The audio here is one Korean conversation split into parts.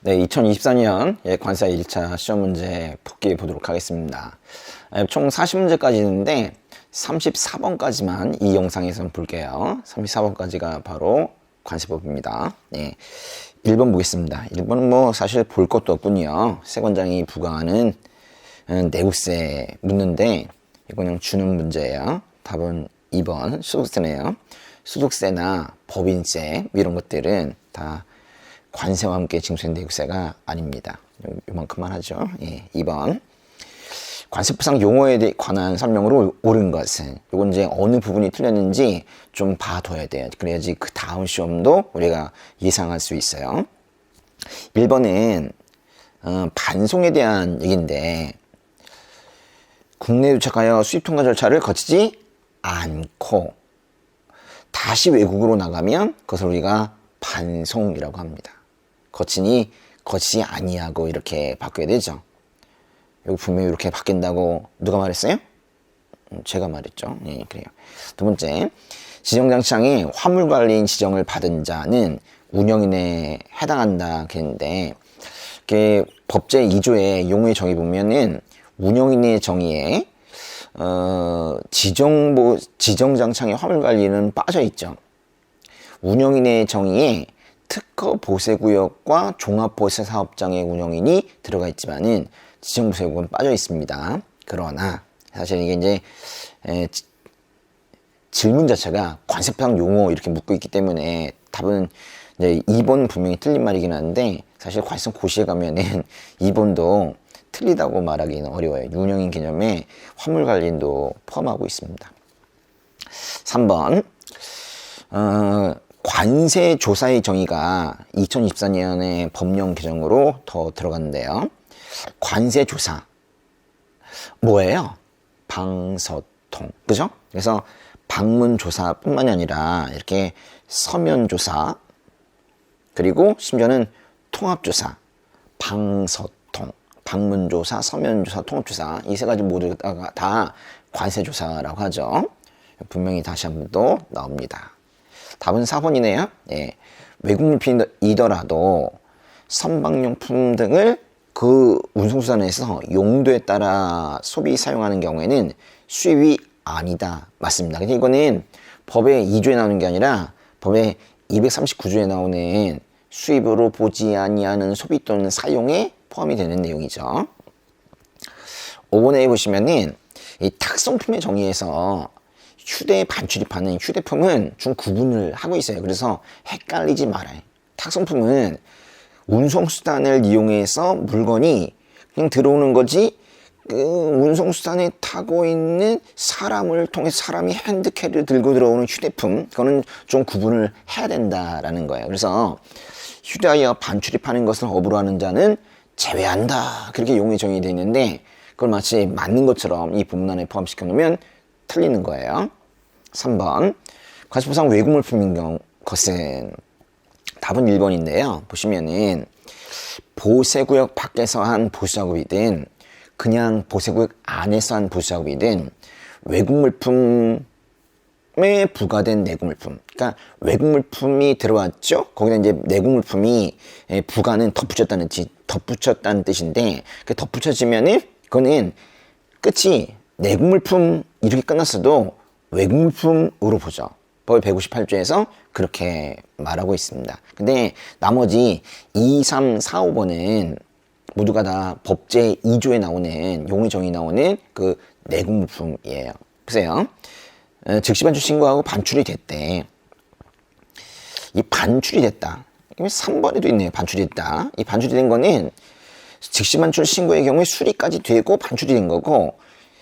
네, 2024년 관사 1차 시험 문제 풀기 보도록 하겠습니다. 총 40문제까지 있는데 34번까지만 이 영상에서 볼게요. 34번까지가 바로 관세법입니다. 네, 1번 보겠습니다. 1번은 뭐 사실 볼 것도 없군요. 세관장이 부과하는 내국세 묻는데 이거 그냥 주는 문제예요. 답은 2번 소득세네요. 소득세나 법인세 이런 것들은 다 관세와 함께 징수된 내국세가 아닙니다. 요만큼만 하죠. 예, 2번. 관세법상 용어에 관한 설명으로 옳은 것은, 요건 이제 어느 부분이 틀렸는지 좀 봐둬야 돼요. 그래야지 그 다음 시험도 우리가 예상할 수 있어요. 1번은 반송에 대한 얘기인데, 국내에 도착하여 수입 통과 절차를 거치지 않고 다시 외국으로 나가면 그것을 우리가 반송이라고 합니다. 거치니 거치지 아니하고 이렇게 바꿔야 되죠. 여기 분명히 이렇게 바뀐다고 누가 말했어요? 제가 말했죠. 예, 그래요. 두 번째, 지정장치장에 화물관리인 지정을 받은 자는 운영인에 해당한다 했는데, 이렇게 법제 2조의 용어의 정의 보면은 운영인의 정의에 지정장치장의 화물관리는 빠져 있죠. 운영인의 정의에 특허 보세구역과 종합보세사업장의 운영인이 들어가 있지만은 지정보세구역은 빠져 있습니다. 그러나 사실 이게 이제 질문 자체가 관세법 용어 이렇게 묻고 있기 때문에 답은 이제 2번 분명히 틀린 말이긴 한데, 사실 관세법 고시에 가면은 2번도 틀리다고 말하기는 어려워요. 운영인 개념에 화물관리인도 포함하고 있습니다. 3번 관세조사의 정의가 2024년에 법령 개정으로 더 들어갔는데요. 관세조사 뭐예요? 방서통, 그죠? 그래서 방문조사뿐만이 아니라 이렇게 서면조사, 그리고 심지어는 통합조사, 방서통, 방문조사, 서면조사, 통합조사, 이 세 가지 모두가 다 관세조사라고 하죠. 분명히 다시 한 번 더 나옵니다. 답은 4번이네요. 예. 외국물품이더라도 선박용품 등을 그 운송수단에서 용도에 따라 소비 사용하는 경우에는 수입이 아니다. 맞습니다. 근데 이거는 법의 2조에 나오는 게 아니라 법의 239조에 나오는 수입으로 보지 아니하는 소비 또는 사용에 포함이 되는 내용이죠. 5번에 보시면은 이 탁송품의 정의에서 휴대에 반출입하는 휴대품은 좀 구분을 하고 있어요. 그래서 헷갈리지 말아요. 탁송품은 운송수단을 이용해서 물건이 그냥 들어오는 거지, 그 운송수단에 타고 있는 사람을 통해 사람이 핸드캐리를 들고 들어오는 휴대품, 그거는 좀 구분을 해야 된다라는 거예요. 그래서 휴대하여 반출입하는 것을 업으로 하는 자는 제외한다, 그렇게 용어의 정의되어 있는데, 그걸 마치 맞는 것처럼 이 본문 안에 포함시켜 놓으면 틀리는 거예요. 3번, 관세법상 외국물품인 것은, 답은 1번인데요. 보시면은 보세구역 밖에서 한 보수작업이든 그냥 보세구역 안에서 한 보수작업이든 외국물품에 부과된 내국물품, 그러니까 외국물품이 들어왔죠. 거기다 이제 내국물품이 부과는 덧붙였다는 뜻인데, 그 덧붙여지면은 그거는 끝이 내국물품 이렇게 끝났어도 외국물품으로 보죠. 법 158조에서 그렇게 말하고 있습니다. 근데 나머지 2, 3, 4, 5번은 모두가 다 법제 2조에 나오는 용의 정의 나오는 그 내국물품이에요. 보세요. 즉시 반출 신고하고 반출이 됐대. 이 반출이 됐다. 3번에도 있네요. 반출이 됐다. 이 반출이 된 거는 즉시 반출 신고의 경우에 수리까지 되고 반출이 된 거고,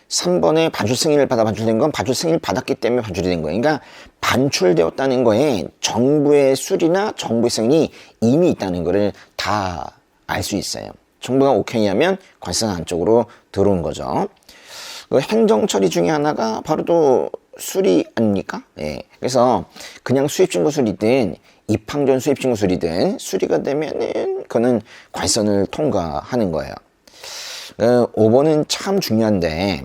3번에 반출 승인을 받아 반출된 건 반출 승인을 받았기 때문에 반출이 된 거예요. 그러니까 반출되었다는 거에 정부의 수리나 정부의 승인이 이미 있다는 거를 다 알 수 있어요. 정부가 오케이 하면 관세상 안쪽으로 들어온 거죠. 그 행정 처리 중에 하나가 바로 또 수리 아닙니까? 예. 그래서 그냥 수입증거 수리든 입항전 수입증거 수리든 수리가 되면은 그거는 관세선을 통과하는 거예요. 5번은 참 중요한데,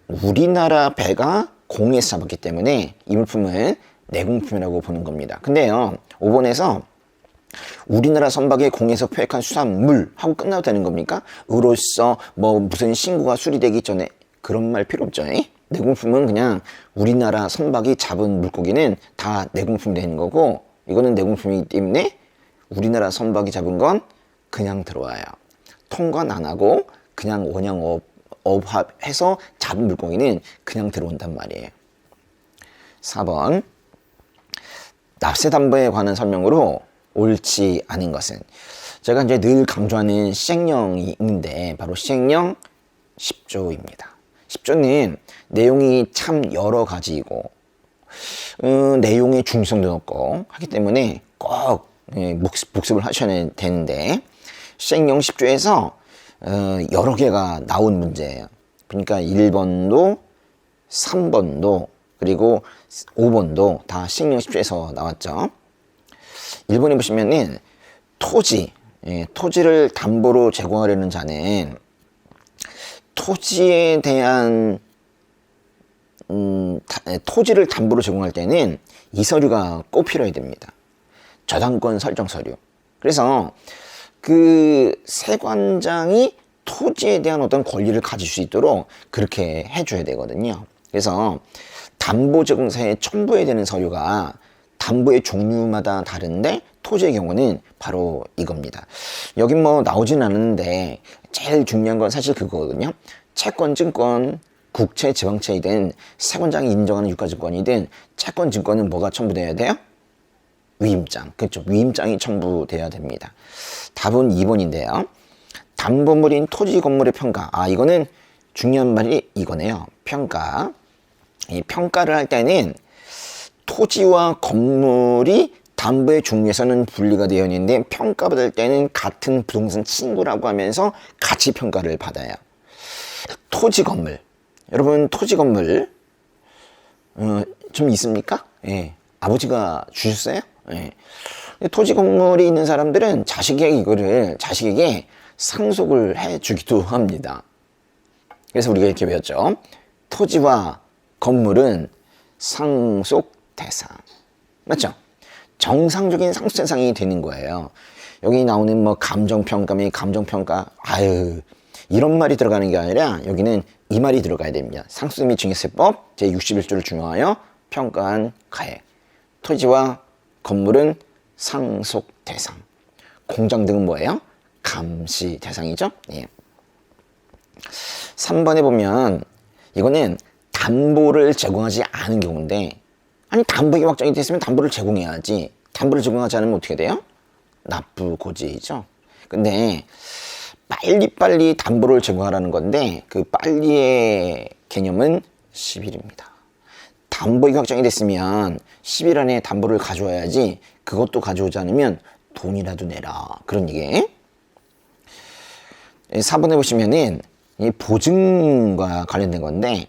우리나라 배가 공해에서 잡았기 때문에 이 물품은 내국물품이라고 보는 겁니다. 근데요, 5번에서 우리나라 선박에 공에서 포획한 수산물 하고 끝나도 되는 겁니까? 으로써 뭐 무슨 신고가 수리되기 전에 그런 말 필요 없죠. 내공품은 그냥 우리나라 선박이 잡은 물고기는 다 내공품이 되는 거고, 이거는 내공품이기 때문에 우리나라 선박이 잡은 건 그냥 들어와요. 통관 안 하고 그냥 원양 어합해서 잡은 물고기는 그냥 들어온단 말이에요. 4번 납세담보에 관한 설명으로 옳지 않은 것은, 제가 이제 늘 강조하는 시행령이 있는데 바로 시행령 10조입니다. 10조는 내용이 참 여러 가지이고 내용의 중요성도 높고 하기 때문에 꼭 복습을 하셔야 되는데, 시행령 10조에서 여러 개가 나온 문제예요. 그러니까 1번도 3번도 그리고 5번도 다 시행령 10조에서 나왔죠. 1번에 보시면은 토지를 담보로 제공하려는 자는 토지에 대한 토지를 담보로 제공할 때는 이 서류가 꼭 필요해야 됩니다. 저당권 설정 서류. 그래서 그 세관장이 토지에 대한 어떤 권리를 가질 수 있도록 그렇게 해줘야 되거든요. 그래서 담보 제공사에 첨부해야 되는 서류가 담보의 종류마다 다른데, 토지의 경우는 바로 이겁니다. 여긴 뭐 나오진 않았는데 제일 중요한 건 사실 그거거든요. 채권, 증권, 국채, 지방채이든 세관장이 인정하는 유가증권이든 채권, 증권은 뭐가 첨부돼야 돼요? 위임장. 그렇죠. 위임장이 첨부돼야 됩니다. 답은 2번인데요. 담보물인 토지 건물의 평가. 이거는 중요한 말이 이거네요. 평가. 이 평가를 할 때는 토지와 건물이 담보의 종류에서는 분리가 되어 있는데, 평가받을 때는 같은 부동산 친구라고 하면서 같이 평가를 받아요. 토지 건물. 여러분, 토지 건물 좀 있습니까? 예. 아버지가 주셨어요? 예. 토지 건물이 있는 사람들은 자식에게 상속을 해주기도 합니다. 그래서 우리가 이렇게 배웠죠. 토지와 건물은 상속 대상. 맞죠? 정상적인 상속 대상이 되는 거예요. 여기 나오는 뭐 감정평가, 이런 말이 들어가는 게 아니라 여기는 이 말이 들어가야 됩니다. 상속 및 증여세법 제61조를 준용하여 평가한 가액. 토지와 건물은 상속 대상. 공장 등은 뭐예요? 감시 대상이죠. 예. 3번에 보면 이거는 담보를 제공하지 않은 경우인데, 아니 담보가 확정이 됐으면 담보를 제공해야지. 담보를 제공하지 않으면 어떻게 돼요? 납부고지이죠. 근데 빨리빨리 담보를 제공하라는 건데, 그 빨리의 개념은 10일입니다. 담보가 확정이 됐으면 10일 안에 담보를 가져와야지, 그것도 가져오지 않으면 돈이라도 내라, 그런 얘기. 4번에 보시면은 이 보증과 관련된 건데,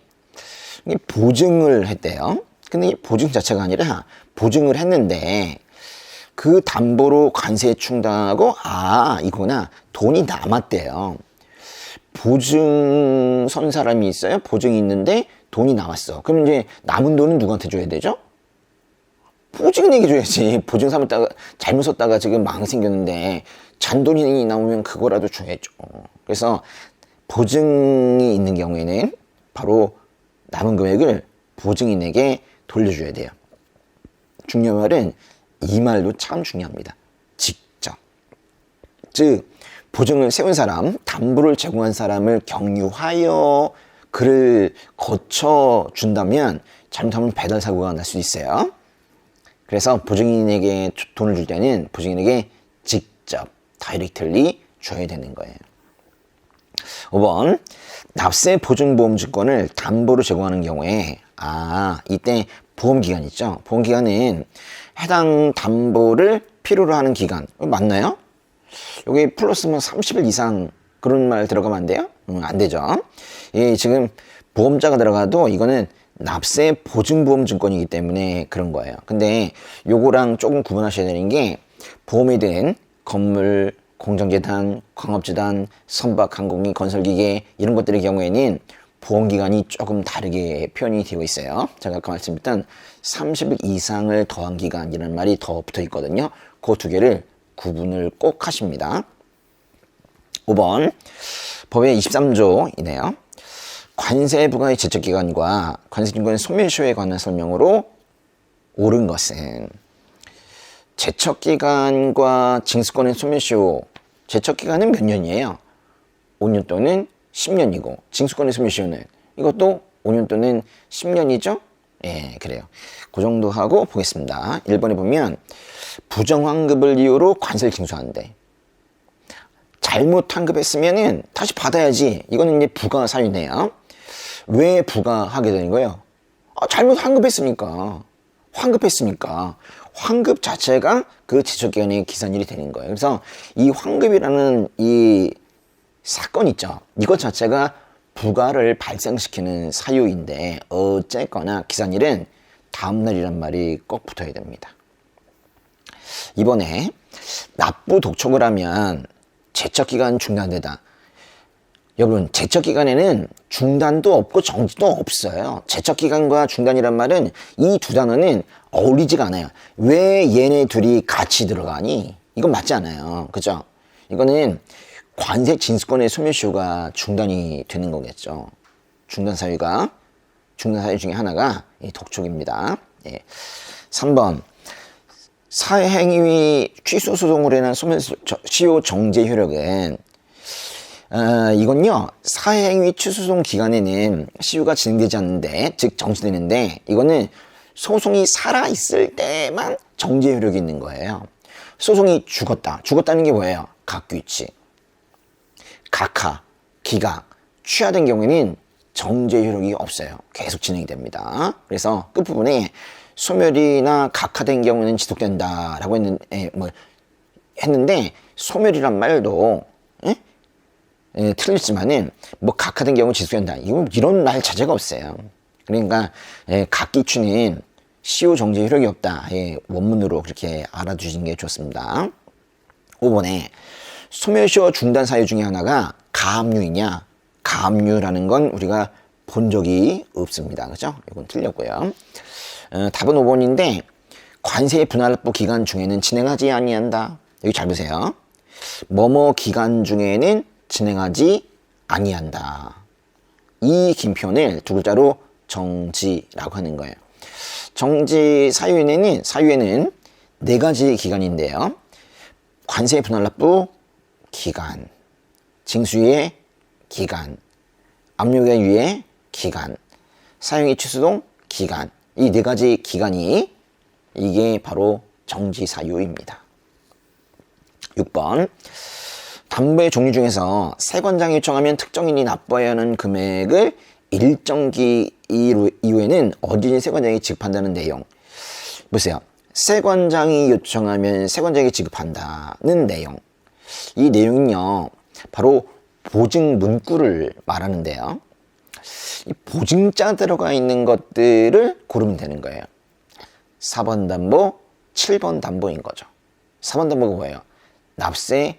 이 보증을 했대요. 근데 이 보증 자체가 아니라 보증을 했는데 그 담보로 관세 충당하고 이거나 돈이 남았대요. 보증 선 사람이 있어요. 보증이 있는데 돈이 남았어. 그럼 이제 남은 돈은 누구한테 줘야 되죠? 보증인에게 줘야지. 보증 삼았다가 잘못 썼다가 지금 망 생겼는데 잔돈이 나오면 그거라도 줘야죠. 그래서 보증이 있는 경우에는 바로 남은 금액을 보증인에게 돌려줘야 돼요. 중요한 말은 이 말도 참 중요합니다. 직접. 즉 보증을 세운 사람, 담보를 제공한 사람을 경유하여 그를 거쳐준다면 잘못하면 배달 사고가 날 수 있어요. 그래서 보증인에게 돈을 줄 때는 보증인에게 직접 다이렉트리 줘야 되는 거예요. 5번 납세 보증보험증권을 담보로 제공하는 경우에 이때 보험기간 있죠. 보험기간은 해당 담보를 필요로 하는 기간 맞나요? 여기 플러스 뭐 30일 이상 그런 말 들어가면 안 돼요? 안 되죠. 지금 보험자가 들어가도 이거는 납세 보증보험증권이기 때문에 그런 거예요. 근데 요거랑 조금 구분하셔야 되는 게, 보험이 된 건물, 공정재단, 광업재단, 선박, 항공기, 건설기계 이런 것들의 경우에는 보험기간이 조금 다르게 표현이 되어 있어요. 제가 아까 말씀드렸던 30일 이상을 더한 기간이라는 말이 더 붙어 있거든요. 그 두 개를 구분을 꼭 하십니다. 5번 법의 23조이네요. 관세 부과의 제척기간과 관세증권의 소멸시효에 관한 설명으로 옳은 것은 제척기간과 징수권의 소멸시효, 제척기간은 몇 년이에요? 5년 또는 10년이고 징수권의 소멸시효는 이것도 5년 또는 10년이죠? 예, 그래요. 그 정도 하고 보겠습니다. 1번에 보면 부정환급을 이유로 관세를 징수하는데 잘못 환급했으면은 다시 받아야지. 이거는 이제 부가 사유네요. 왜 부가하게 되는 거예요? 잘못 환급했으니까. 환급 자체가 그 제척기간의 기산일이 되는 거예요. 그래서 이 환급이라는 이 사건 있죠. 이것 자체가 부가를 발생시키는 사유인데 어쨌거나 기산일은 다음날이란 말이 꼭 붙어야 됩니다. 이번에 납부 독촉을 하면 제척기간 중단되다. 여러분, 제척기간에는 중단도 없고 정지도 없어요. 제척기간과 중단이란 말은 이 두 단어는 어울리지가 않아요. 왜 얘네 둘이 같이 들어가니? 이건 맞지 않아요. 그죠? 이거는 관세 징수권의 소멸시효가 중단이 되는 거겠죠. 중단 사유 중에 하나가 이 독촉입니다. 예. 3번 사회행위 취소 소송으로 인한 소멸시효 정지 효력은 이건요, 사회행위 취소 소송 기간에는 시효가 진행되지 않는데, 즉 정지되는데, 이거는 소송이 살아있을 때만 정지 효력이 있는 거예요. 소송이 죽었다는 게 뭐예요? 각규치, 각하, 기각, 취하된 경우에는 정지 효력이 없어요. 계속 진행이 됩니다. 그래서 끝부분에 소멸이나 각하된 경우는 지속된다라고 했는데 소멸이란 말도 틀렸지만은 각하된 경우 지속된다. 이런 말 자체가 없어요. 그러니까 각기추는 시효 정지 효력이 없다. 원문으로 그렇게 알아두시는 게 좋습니다. 5번에 소멸시효 중단 사유 중에 하나가 가압류이냐? 가압류라는 건 우리가 본 적이 없습니다. 그죠? 이건 틀렸고요. 답은 5번인데 관세 분할납부 기간 중에는 진행하지 아니한다. 여기 잘 보세요. 뭐뭐 기간 중에는 진행하지 아니한다. 이 긴표를 두 글자로 정지라고 하는 거예요. 정지 사유에는 네 가지 기간인데요. 관세 분할납부 기간, 징수유예 기간, 압류의 유예 기간, 사용의 취소동 기간. 이 네 가지 기간이 이게 바로 정지 사유입니다. 6번 담보의 종류 중에서 세관장이 요청하면 특정인이 납부해야 하는 금액을 일정 기 이후에는 언제든지 세관장이 지급한다는 내용. 보세요. 세관장이 요청하면 세관장이 지급한다는 내용. 이 내용은요, 바로 보증 문구를 말하는데요. 이 보증자 들어가 있는 것들을 고르면 되는 거예요. 4번 담보, 7번 담보인 거죠. 4번 담보가 뭐예요? 납세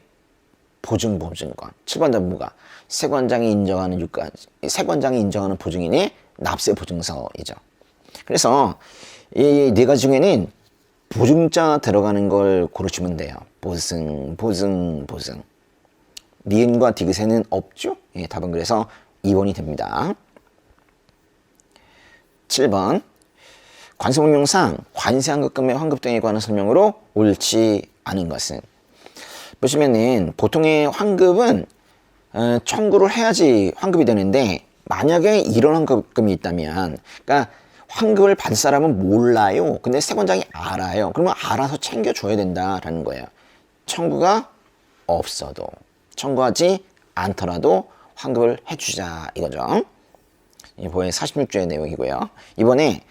보증권. 7번 담보가 세관장이 인정하는 보증인의 납세 보증서이죠. 그래서 이 네 가지 중에는 보증자 들어가는 걸 고르시면 돼요. 보증. 니은과 디귿에는 없죠? 답은 그래서 2번이 됩니다. 7번 관세법령상 관세환급금의 환급 등에 관한 설명으로 옳지 않은 것은, 보시면은 보통의 환급은 청구를 해야지 환급이 되는데, 만약에 이런 환급금이 있다면, 그러니까 환급을 받을 사람은 몰라요. 근데 세관장이 알아요. 그러면 알아서 챙겨줘야 된다라는 거예요. 청구가 없어도, 청구하지 않더라도 환급을 해주자 이거죠. 이번에 46조의 내용이고요. 이번에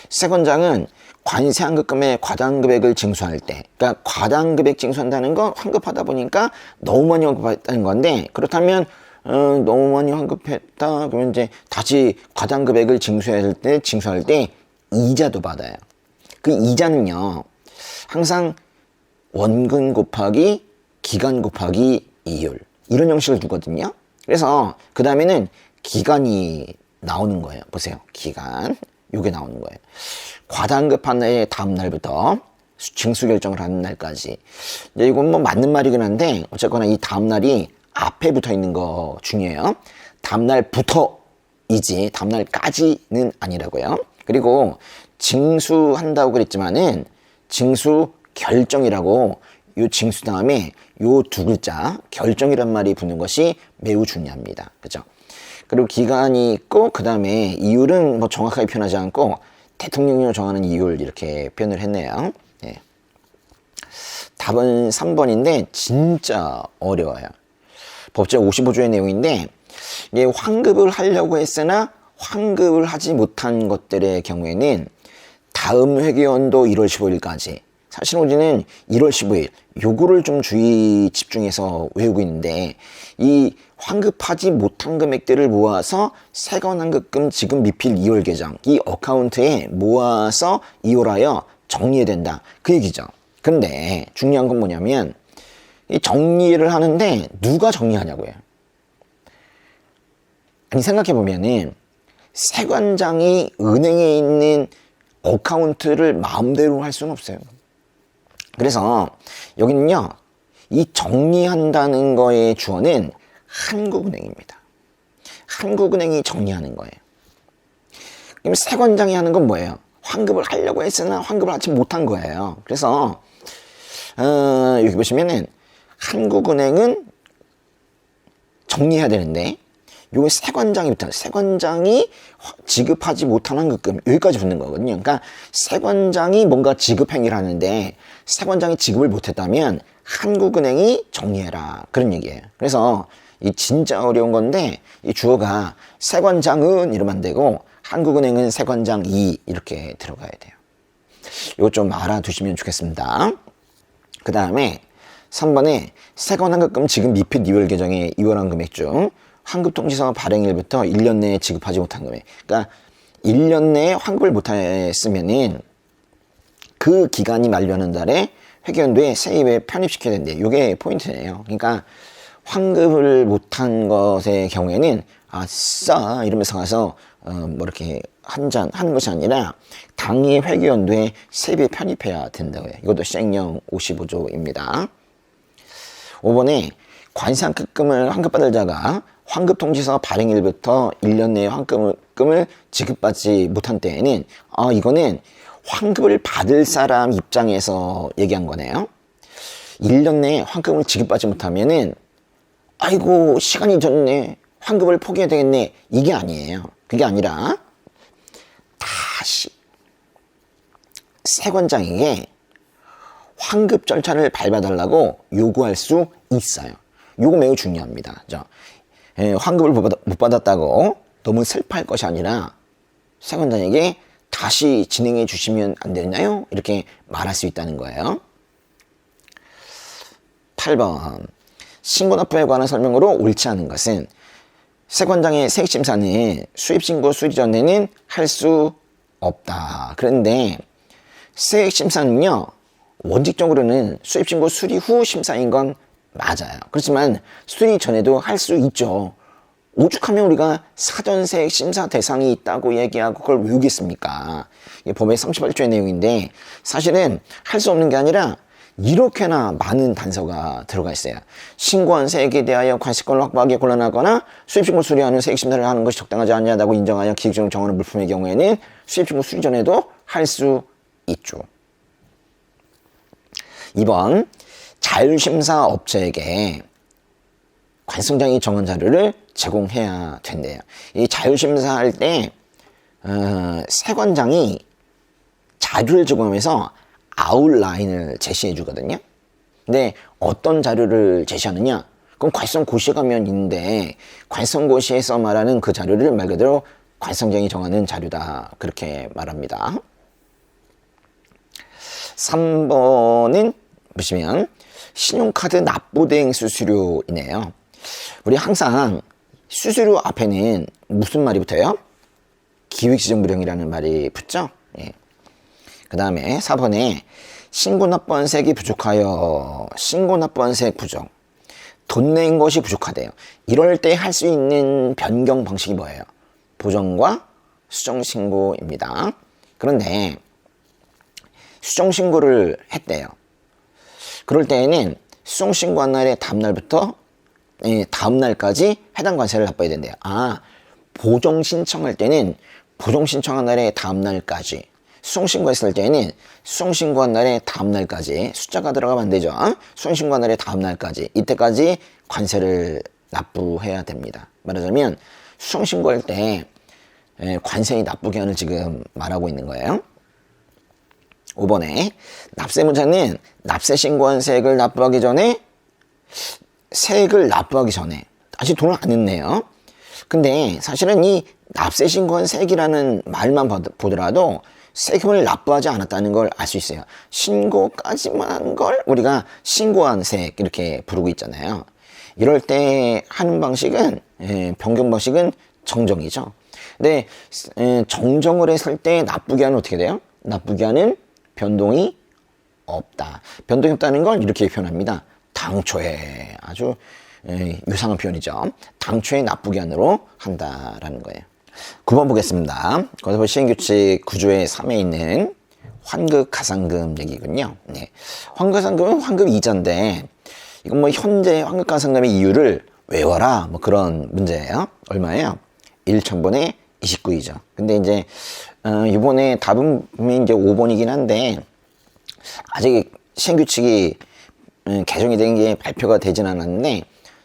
세관장은 관세환급금의 과다환급액을 징수할 때, 그러니까 과다환급액 징수한다는 건 환급하다 보니까 너무 많이 환급했다는 건데, 그렇다면 너무 많이 환급했다 그러면 이제 다시 과다환급액을 징수할 때 이자도 받아요. 그 이자는요, 항상 원금 곱하기 기간 곱하기 이율, 이런 형식을 두거든요. 그래서 그 다음에는 기간이 나오는 거예요. 보세요. 기간. 요게 나오는 거예요. 과다환급한 의 다음 날부터 징수 결정을 하는 날까지. 이제 이건 뭐 맞는 말이긴 한데 어쨌거나 이 다음 날이 앞에 붙어 있는 거 중요해요. 다음 날부터이지 다음 날까지는 아니라고요. 그리고 징수한다고 그랬지만은 징수 결정이라고 요 징수 다음에 요 두 글자 결정이란 말이 붙는 것이 매우 중요합니다. 그죠? 그리고 기간이 있고 그 다음에 이율은 뭐 정확하게 표현하지 않고 대통령령으로 정하는 이율 이렇게 표현을 했네요. 네. 답은 3번인데 진짜 어려워요. 법제 55조의 내용인데 이게 환급을 하려고 했으나 환급을 하지 못한 것들의 경우에는 다음 회계연도 1월 15일까지 사실 우리는 1월 15일 요거를 좀 집중해서 외우고 있는데 이 환급하지 못한 금액들을 모아서 세관환급금 지급 미필 2월 계정 이 어카운트에 모아서 이월하여 정리해야 된다 그 얘기죠. 근데 중요한 건 뭐냐면 이 정리를 하는데 누가 정리하냐고요. 아니 생각해보면은 세관장이 은행에 있는 어카운트를 마음대로 할 수는 없어요. 그래서 여기는요 이 정리한다는 거의 주어는 한국은행입니다. 한국은행이 정리하는 거예요. 그럼 세관장이 하는 건 뭐예요? 환급을 하려고 했으나 환급을 하지 못한 거예요. 그래서 여기 보시면은 한국은행은 정리해야 되는데 요게 세관장이 붙어요. 세관장이 지급하지 못한 환급금 여기까지 붙는 거거든요. 그러니까 세관장이 뭔가 지급 행위를 하는데 세관장이 지급을 못했다면 한국은행이 정리해라 그런 얘기예요. 그래서 이 진짜 어려운 건데 이 주어가 세관장은 이러면 안 되고 한국은행은 세관장이 이렇게 들어가야 돼요. 이거 좀 알아두시면 좋겠습니다. 그 다음에 3번에 세관환급금 지급 미필 이월 계정의 이월한 금액 중 환급통지서 발행일부터 1년 내에 지급하지 못한 금액. 그러니까 1년 내에 환급을 못했으면은 그 기간이 만료하는 달에 회계연도에 세입에 편입시켜야 된대. 이게 포인트네요. 그러니까 환급을 못한 것의 경우에는 아싸 이러면서 가서 뭐 이렇게 한 잔 하는 것이 아니라 당일 회계연도에 세입에 편입해야 된다고요. 이것도 시행령 55조입니다. 5번에 관상급금을 환급받을 자가 환급통지서 발행일부터 1년 내에 환급금을 지급받지 못한 때에는 이거는 환급을 받을 사람 입장에서 얘기한 거네요. 1년 내에 환급을 지급받지 못하면은 아이고 시간이 졌네 환급을 포기해야 되겠네 이게 아니에요. 그게 아니라 다시 세관장에게 환급 절차를 밟아달라고 요구할 수 있어요. 요거 매우 중요합니다. 환급을 못 받았다고 너무 슬퍼할 것이 아니라 세관장에게 다시 진행해 주시면 안 되나요? 이렇게 말할 수 있다는 거예요. 8번 신고납부에 관한 설명으로 옳지 않은 것은 세관장의 세액심사는 수입신고 수리 전에는 할 수 없다. 그런데 세액심사는요 원칙적으로는 수입신고 수리 후 심사인 건 맞아요. 그렇지만 수리 전에도 할 수 있죠. 오죽하면 우리가 사전세액 심사 대상이 있다고 얘기하고 그걸 외우겠습니까? 이게 법의 38조의 내용인데 사실은 할 수 없는 게 아니라 이렇게나 많은 단서가 들어가 있어요. 신고한 세액에 대하여 관세권을 확보하기에 곤란하거나 수입신고 수리하는 세액심사를 하는 것이 적당하지 않냐고 인정하여 기획적으로 정하는 물품의 경우에는 수입신고 수리 전에도 할 수 있죠. 2번 자율심사 업체에게 관성장이 정한 자료를 제공해야 된대요. 이 자율심사 할 때 세관장이 자료를 제공하면서 아웃라인을 제시해 주거든요. 근데 어떤 자료를 제시하느냐? 그럼 관성고시에 가면 있는데 관성고시에서 말하는 그 자료를 말 그대로 관성장이 정하는 자료다. 그렇게 말합니다. 3번은 보시면 신용카드 납부대행 수수료이네요. 우리 항상 수수료 앞에는 무슨 말이 붙어요? 기획지정무령이라는 말이 붙죠? 예. 그 다음에 4번에 신고납부한세액이 부족하여 신고납부한세액 부족 돈 낸 것이 부족하대요. 이럴 때 할 수 있는 변경 방식이 뭐예요? 보정과 수정신고입니다. 그런데 수정신고를 했대요. 그럴 때에는 수정신고한 날의 다음날부터 다음날까지 해당 관세를 납부해야 된대요. 보정 신청할 때는 보정 신청한 날의 다음날까지, 수정신고했을 때는 수정신고한 날의 다음날까지, 숫자가 들어가면 안 되죠. 수정신고한 날의 다음날까지, 이때까지 관세를 납부해야 됩니다. 말하자면 수정신고할 때 관세의 납부 기한을 지금 말하고 있는 거예요. 5번에 납세문자는 납세 신고한 세액을 납부하기 전에 세액을 납부하기 전에 아직 돈을 안 냈네요. 근데 사실은 이 납세 신고한 세액이라는 말만 보더라도 세금을 납부하지 않았다는 걸 알 수 있어요. 신고까지만 한 걸 우리가 신고한 세액 이렇게 부르고 있잖아요. 이럴 때 하는 방식은 변경 방식은 정정이죠. 근데 정정을 했을 때 납부기한은 어떻게 돼요? 납부기한은 변동이 없다. 변동이 없다는 걸 이렇게 표현합니다. 당초에, 아주 유상한 표현이죠. 당초에 납부기한으로 한다라는 거예요. 9번 보겠습니다. 거기서 시행규칙 9조의 3에 있는 환급 가산금 얘기군요. 네. 환급 가산금은 환급 이자인데 이건 뭐 현재 환급 가산금의 이유를 외워라 뭐 그런 문제예요. 얼마예요? 1,000번에 29이죠. 근데 이제 이번에 답은 이제 5번이긴 한데 아직 시행규칙이 개정이 된 게 발표가 되진 않았는데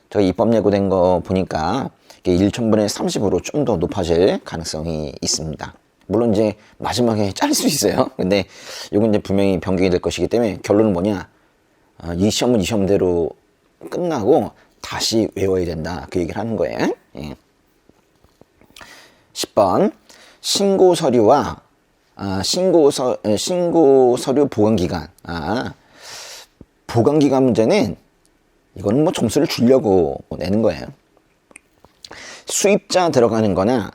저 입법 예고된 거 보니까 1,000분의 30으로 좀 더 높아질 가능성이 있습니다. 물론 이제 마지막에 자를 수 있어요. 근데 이건 이제 분명히 변경이 될 것이기 때문에 결론은 뭐냐? 이 시험은 이 시험대로 끝나고 다시 외워야 된다. 그 얘기를 하는 거예요. 예. 10번 신고 서류와 신고 서류 보관 기간. 보관 기간 문제는 이거는 뭐 점수를 주려고 내는 거예요. 수입자 들어가는 거나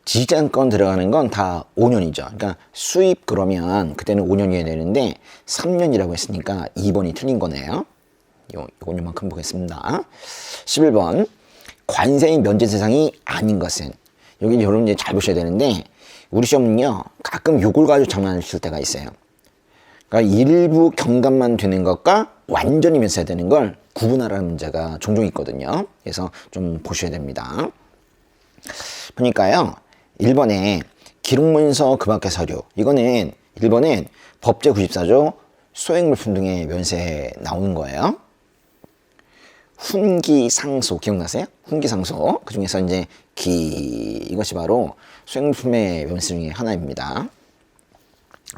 지지자권 들어가는 건 다 5년이죠. 그러니까 수입 그러면 그때는 5년이어야 되는데 3년이라고 했으니까 2번이 틀린 거네요. 이건 요만큼 보겠습니다. 11번 관세의 면제 대상이 아닌 것은, 여기 여러분 이제 잘 보셔야 되는데 우리 시험은요 가끔 요걸 가지고 장난칠 때가 있어요. 그러니까 일부 경감만 되는 것과 완전히 면세가 되는 걸 구분하라는 문제가 종종 있거든요. 그래서 좀 보셔야 됩니다. 보니까요 1번에 기록문서 그 밖의 서류, 이거는 1번은 법제 94조 소액물품 등의 면세에 나오는 거예요. 훈기상소 기억나세요? 훈기상소, 그 중에서 이제 이것이 바로 소액물품의 면세 중에 하나입니다.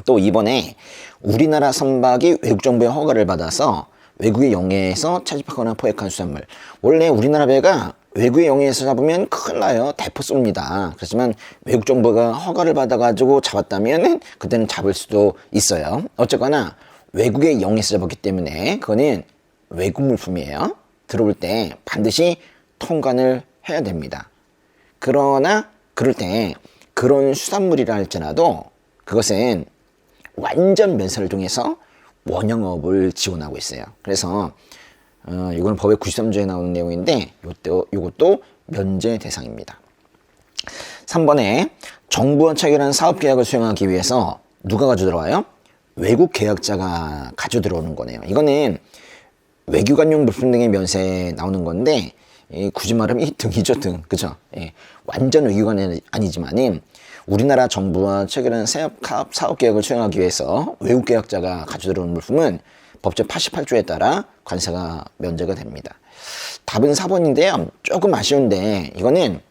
또 2번에 우리나라 선박이 외국 정부의 허가를 받아서 외국의 영해에서 채집하거나 포획한 수산물, 원래 우리나라 배가 외국의 영해에서 잡으면 큰일 나요. 대포 쏩니다. 그렇지만 외국 정부가 허가를 받아가지고 잡았다면 그때는 잡을 수도 있어요. 어쨌거나 외국의 영해에서 잡았기 때문에 그거는 외국 물품이에요. 들어올 때 반드시 통관을 해야 됩니다. 그러나 그럴 때 그런 수산물이라 할지라도 그것은 완전 면세를 통해서 원형업을 지원하고 있어요. 그래서 이건 법의 93조에 나오는 내용인데 이것도 면제 대상입니다. 3번에 정부와 체결한 사업계약을 수행하기 위해서 누가 가져 들어와요? 외국 계약자가 가져 들어오는 거네요. 이거는 외교관용 물품 등의 면세에 나오는 건데 굳이 말하면 이 등이죠, 등. 그죠? 예. 완전 외교관은 아니지만은 우리나라 정부와 체결한 사업계약을 수행하기 위해서 외국 계약자가 가져 들어오는 물품은 법제 88조에 따라 관세가 면제가 됩니다. 답은 4번인데요. 조금 아쉬운데 이거는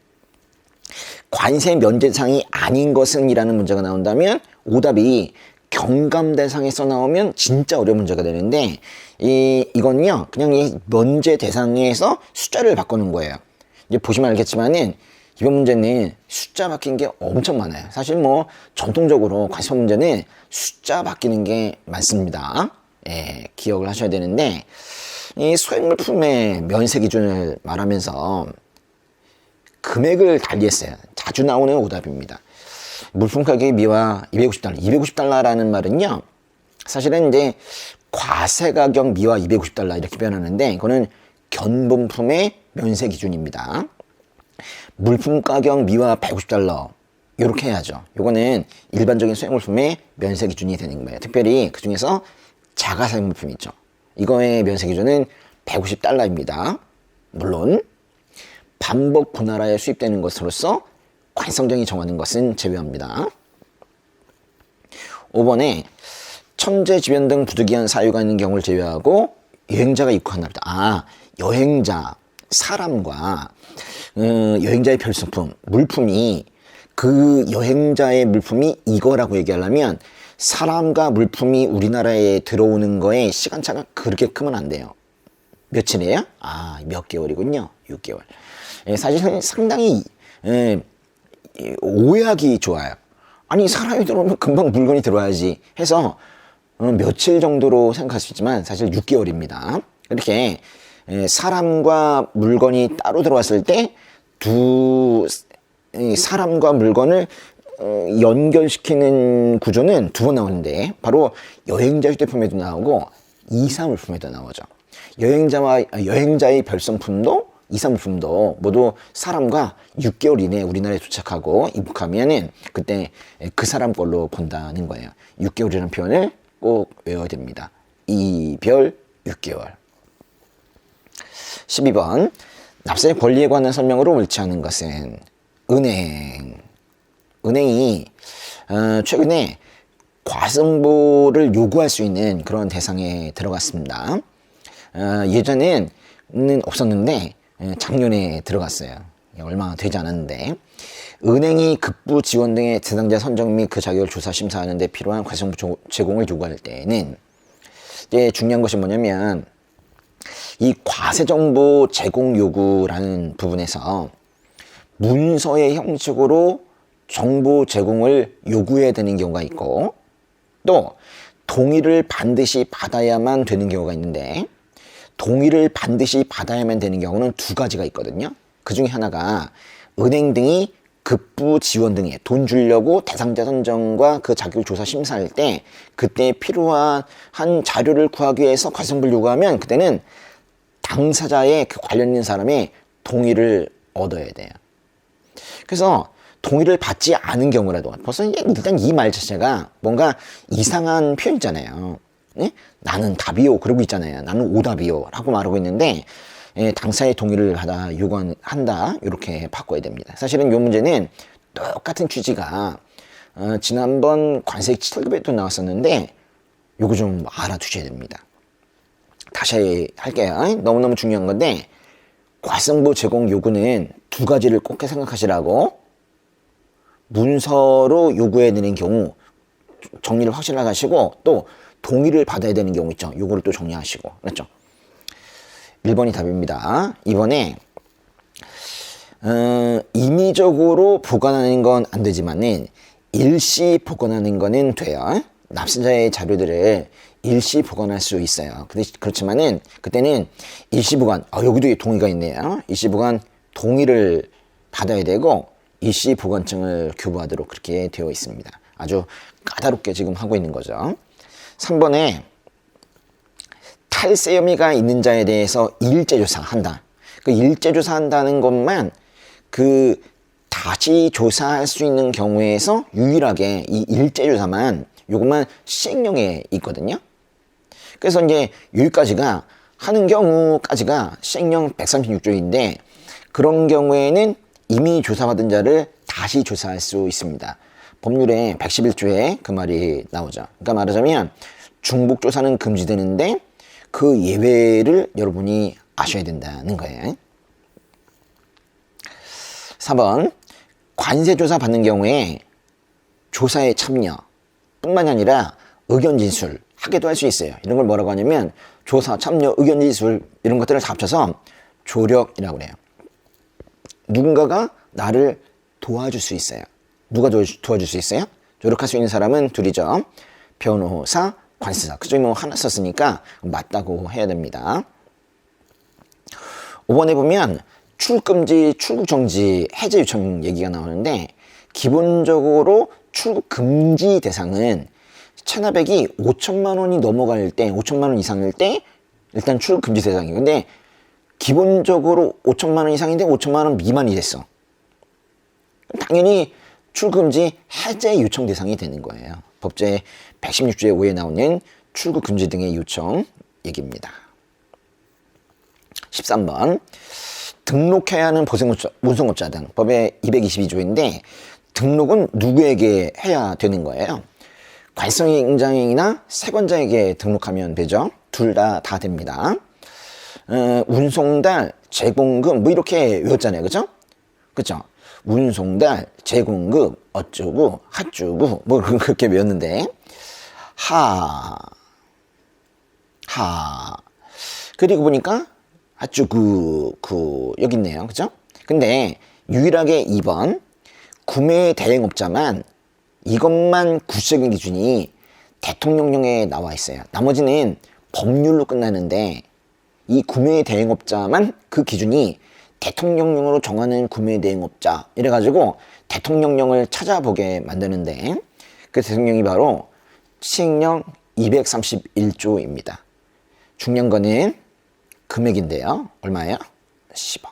관세 면제 대상이 아닌 것은 이라는 문제가 나온다면 오답이 경감 대상에서 나오면 진짜 어려운 문제가 되는데 이거는요 그냥 이 면제 대상에서 숫자를 바꾸는 거예요. 이제 보시면 알겠지만은 이번 문제는 숫자 바뀐 게 엄청 많아요. 사실 뭐 전통적으로 관세 문제는 숫자 바뀌는 게 많습니다. 예, 기억을 하셔야 되는데 이 소액물품의 면세 기준을 말하면서 금액을 달리했어요. 자주 나오는 오답입니다. 물품 가격의 미화 250달러. 250달러라는 말은요, 사실은 이제 과세 가격 미화 250달러 이렇게 표현하는데 이거는 견본품의 면세 기준입니다. 물품 가격 미화 150달러. 요렇게 해야죠. 요거는 일반적인 소액물품의 면세 기준이 되는 거예요. 특별히 그 중에서 자가사용물품 있죠. 이거의 면세 기준은 150달러입니다. 물론 반복 분할하여 수입되는 것으로서 관성정이 정하는 것은 제외합니다. 5번에 천재지변 등 부득이한 사유가 있는 경우를 제외하고 여행자가 입국한답니다. 여행자, 사람과 여행자의 별수품, 물품이 그 여행자의 물품이 이거라고 얘기하려면 사람과 물품이 우리나라에 들어오는 거에 시간차가 그렇게 크면 안 돼요. 며칠이에요? 몇 개월이군요. 6개월. 사실 상당히 오해하기 좋아요. 아니 사람이 들어오면 금방 물건이 들어와야지 해서 며칠 정도로 생각할 수 있지만 사실 6개월입니다. 이렇게 사람과 물건이 따로 들어왔을 때 사람과 물건을 연결시키는 구조는 두 번 나오는데 바로 여행자 휴대폰에도 나오고 이사물품에도 나오죠. 여행자의 별성품도 이사물품도 모두 사람과 6개월 이내에 우리나라에 도착하고 입국하면은 그때 그 사람 걸로 본다는 거예요. 6개월이라는 표현을 꼭 외워야 됩니다. 이별 6개월. 12번 납세의 권리에 관한 설명으로 옳지 않은 것은 은행이 최근에 과세정보를 요구할 수 있는 그런 대상에 들어갔습니다. 예전에는 없었는데 작년에 들어갔어요. 얼마 되지 않았는데 은행이 급부 지원 등의 대상자 선정 및 그 자격을 조사 심사하는 데 필요한 과세정보 제공을 요구할 때는 이제 중요한 것이 뭐냐면 이 과세정보 제공 요구라는 부분에서 문서의 형식으로 정보 제공을 요구해야 되는 경우가 있고 또 동의를 반드시 받아야만 되는 경우가 있는데 동의를 반드시 받아야만 되는 경우는 두 가지가 있거든요. 그 중에 하나가 은행 등이 급부 지원 등에 돈 주려고 대상자 선정과 그 자격 조사 심사할 때 그때 필요한 자료를 구하기 위해서 과세정보를 요구하면 그때는 당사자의 그 관련 있는 사람의 동의를 얻어야 돼요. 그래서 동의를 받지 않은 경우라도 벌써 일단 이 말 자체가 뭔가 이상한 표현이잖아요. 네? 나는 답이요 그러고 있잖아요. 나는 오답이요 라고 말하고 있는데 당사의 동의를 받아 요구한다 이렇게 바꿔야 됩니다. 사실은 이 문제는 똑같은 취지가 지난번 관세 7급에도 나왔었는데 요거 좀 알아두셔야 됩니다. 다시 할게요. 너무너무 중요한 건데 과세정보 제공 요구는 두 가지를 꼭 생각하시라고. 문서로 요구해야 되는 경우 정리를 확실하게 하시고 또 동의를 받아야 되는 경우 있죠. 요거를 또 정리하시고. 그렇죠? 1번이 답입니다. 2번에 임의적으로 보관하는 건 안 되지만은 일시 보관하는 거는 돼요. 납세자의 자료들을 일시 보관할 수 있어요. 그렇지만은 그때는 일시 보관, 여기도 동의가 있네요. 일시 보관 동의를 받아야 되고 일시 보관증을 교부하도록 그렇게 되어 있습니다. 아주 까다롭게 지금 하고 있는 거죠. 3번에 탈세 혐의가 있는 자에 대해서 일제조사한다. 그 일제조사한다는 것만 그 다시 조사할 수 있는 경우에서 유일하게 이 일제조사만 요것만 시행령에 있거든요. 그래서 이제 여기까지가 하는 경우까지가 시행령 136조인데 그런 경우에는 이미 조사받은 자를 다시 조사할 수 있습니다. 법률에 111조에 그 말이 나오죠. 그러니까 말하자면 중복조사는 금지되는데 그 예외를 여러분이 아셔야 된다는 거예요. 4번 관세조사 받는 경우에 조사에 참여 뿐만 아니라 의견 진술 하게도 할 수 있어요. 이런 걸 뭐라고 하냐면 조사, 참여, 의견 진술 이런 것들을 다 합쳐서 조력이라고 해요. 누군가가 나를 도와줄 수 있어요. 누가 도와줄 수 있어요? 조력할 수 있는 사람은 둘이죠. 변호사, 관세사. 그중에 뭐 하나 썼으니까 맞다고 해야 됩니다. 5번에 보면 출국금지, 출국정지, 해제 요청 얘기가 나오는데 기본적으로 출국금지 대상은 체납액이 5천만 원이 넘어갈 때, 5천만 원 이상일 때 일단 출국금지 대상이에요. 근데 기본적으로 5천만 원 이상인데 5천만 원 미만이 됐어. 당연히 출금지 해제 요청 대상이 되는 거예요. 법제 116조의 5에 나오는 출국 금지 등의 요청 얘기입니다. 13번 등록해야 하는 운송업자 등 법의 222조인데 등록은 누구에게 해야 되는 거예요? 관성행장이나 세관자에게 등록하면 되죠. 둘 다 됩니다. 운송달, 제공급 뭐 이렇게 외웠잖아요. 그죠? 그죠? 운송달, 제공급, 어쩌고, 핫쭈고 뭐 그렇게 외웠는데 그리고 보니까 핫쭈고 여기 있네요. 그죠? 근데 유일하게 2번 구매 대행업자만 이것만 구체적인 기준이 대통령령에 나와 있어요. 나머지는 법률로 끝나는데 이 구매 대행업자만 그 기준이 대통령령으로 정하는 구매 대행업자 이래가지고 대통령령을 찾아보게 만드는데 그 대통령이 바로 시행령 231조입니다. 중요한 거는 금액인데요. 얼마예요? 10억.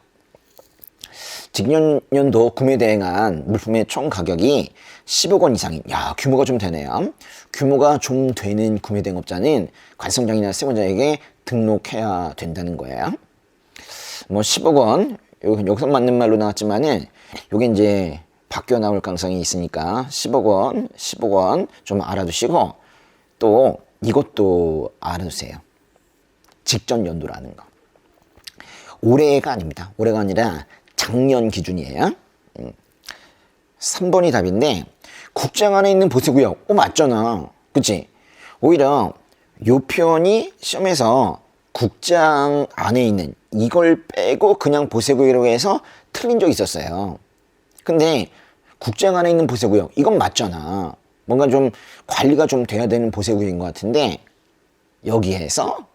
직년연도 구매 대행한 물품의 총 가격이 10억 원 이상인, 야, 규모가 좀 되네요. 규모가 좀 되는 구매 대행업자는 관성장이나 세무자에게 등록해야 된다는 거예요. 뭐 10억 원, 여기서 맞는 말로 나왔지만은 요게 이제 바뀌어 나올 가능성이 있으니까 10억 원 좀 알아두시고 또 이것도 알아두세요. 직전 연도라는 거. 올해가 아닙니다. 올해가 아니라 작년 기준이에요. 3번이 답인데 국장 안에 있는 보세구역. 맞잖아. 그치? 오히려 요 표현이 시험에서 국장 안에 있는 이걸 빼고 그냥 보세구역이라고 해서 틀린 적이 있었어요. 근데 국장 안에 있는 보세구역 이건 맞잖아. 뭔가 좀 관리가 좀 돼야 되는 보세구역인 것 같은데 여기에서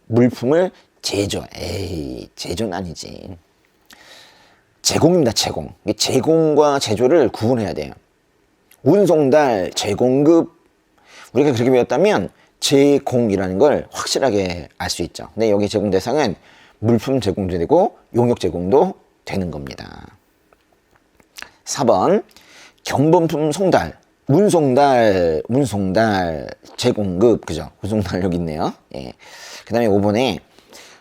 물품을 제조는 아니지. 제공입니다. 제공과 제조를 구분해야 돼요. 운송달, 제공급 우리가 그렇게 배웠다면 제공이라는 걸 확실하게 알 수 있죠. 근데 여기 제공 대상은 물품 제공도 되고 용역 제공도 되는 겁니다. 4번 경범품 송달, 운송달, 제공급, 그죠? 운송달 여기 있네요. 예. 그 다음에 5번에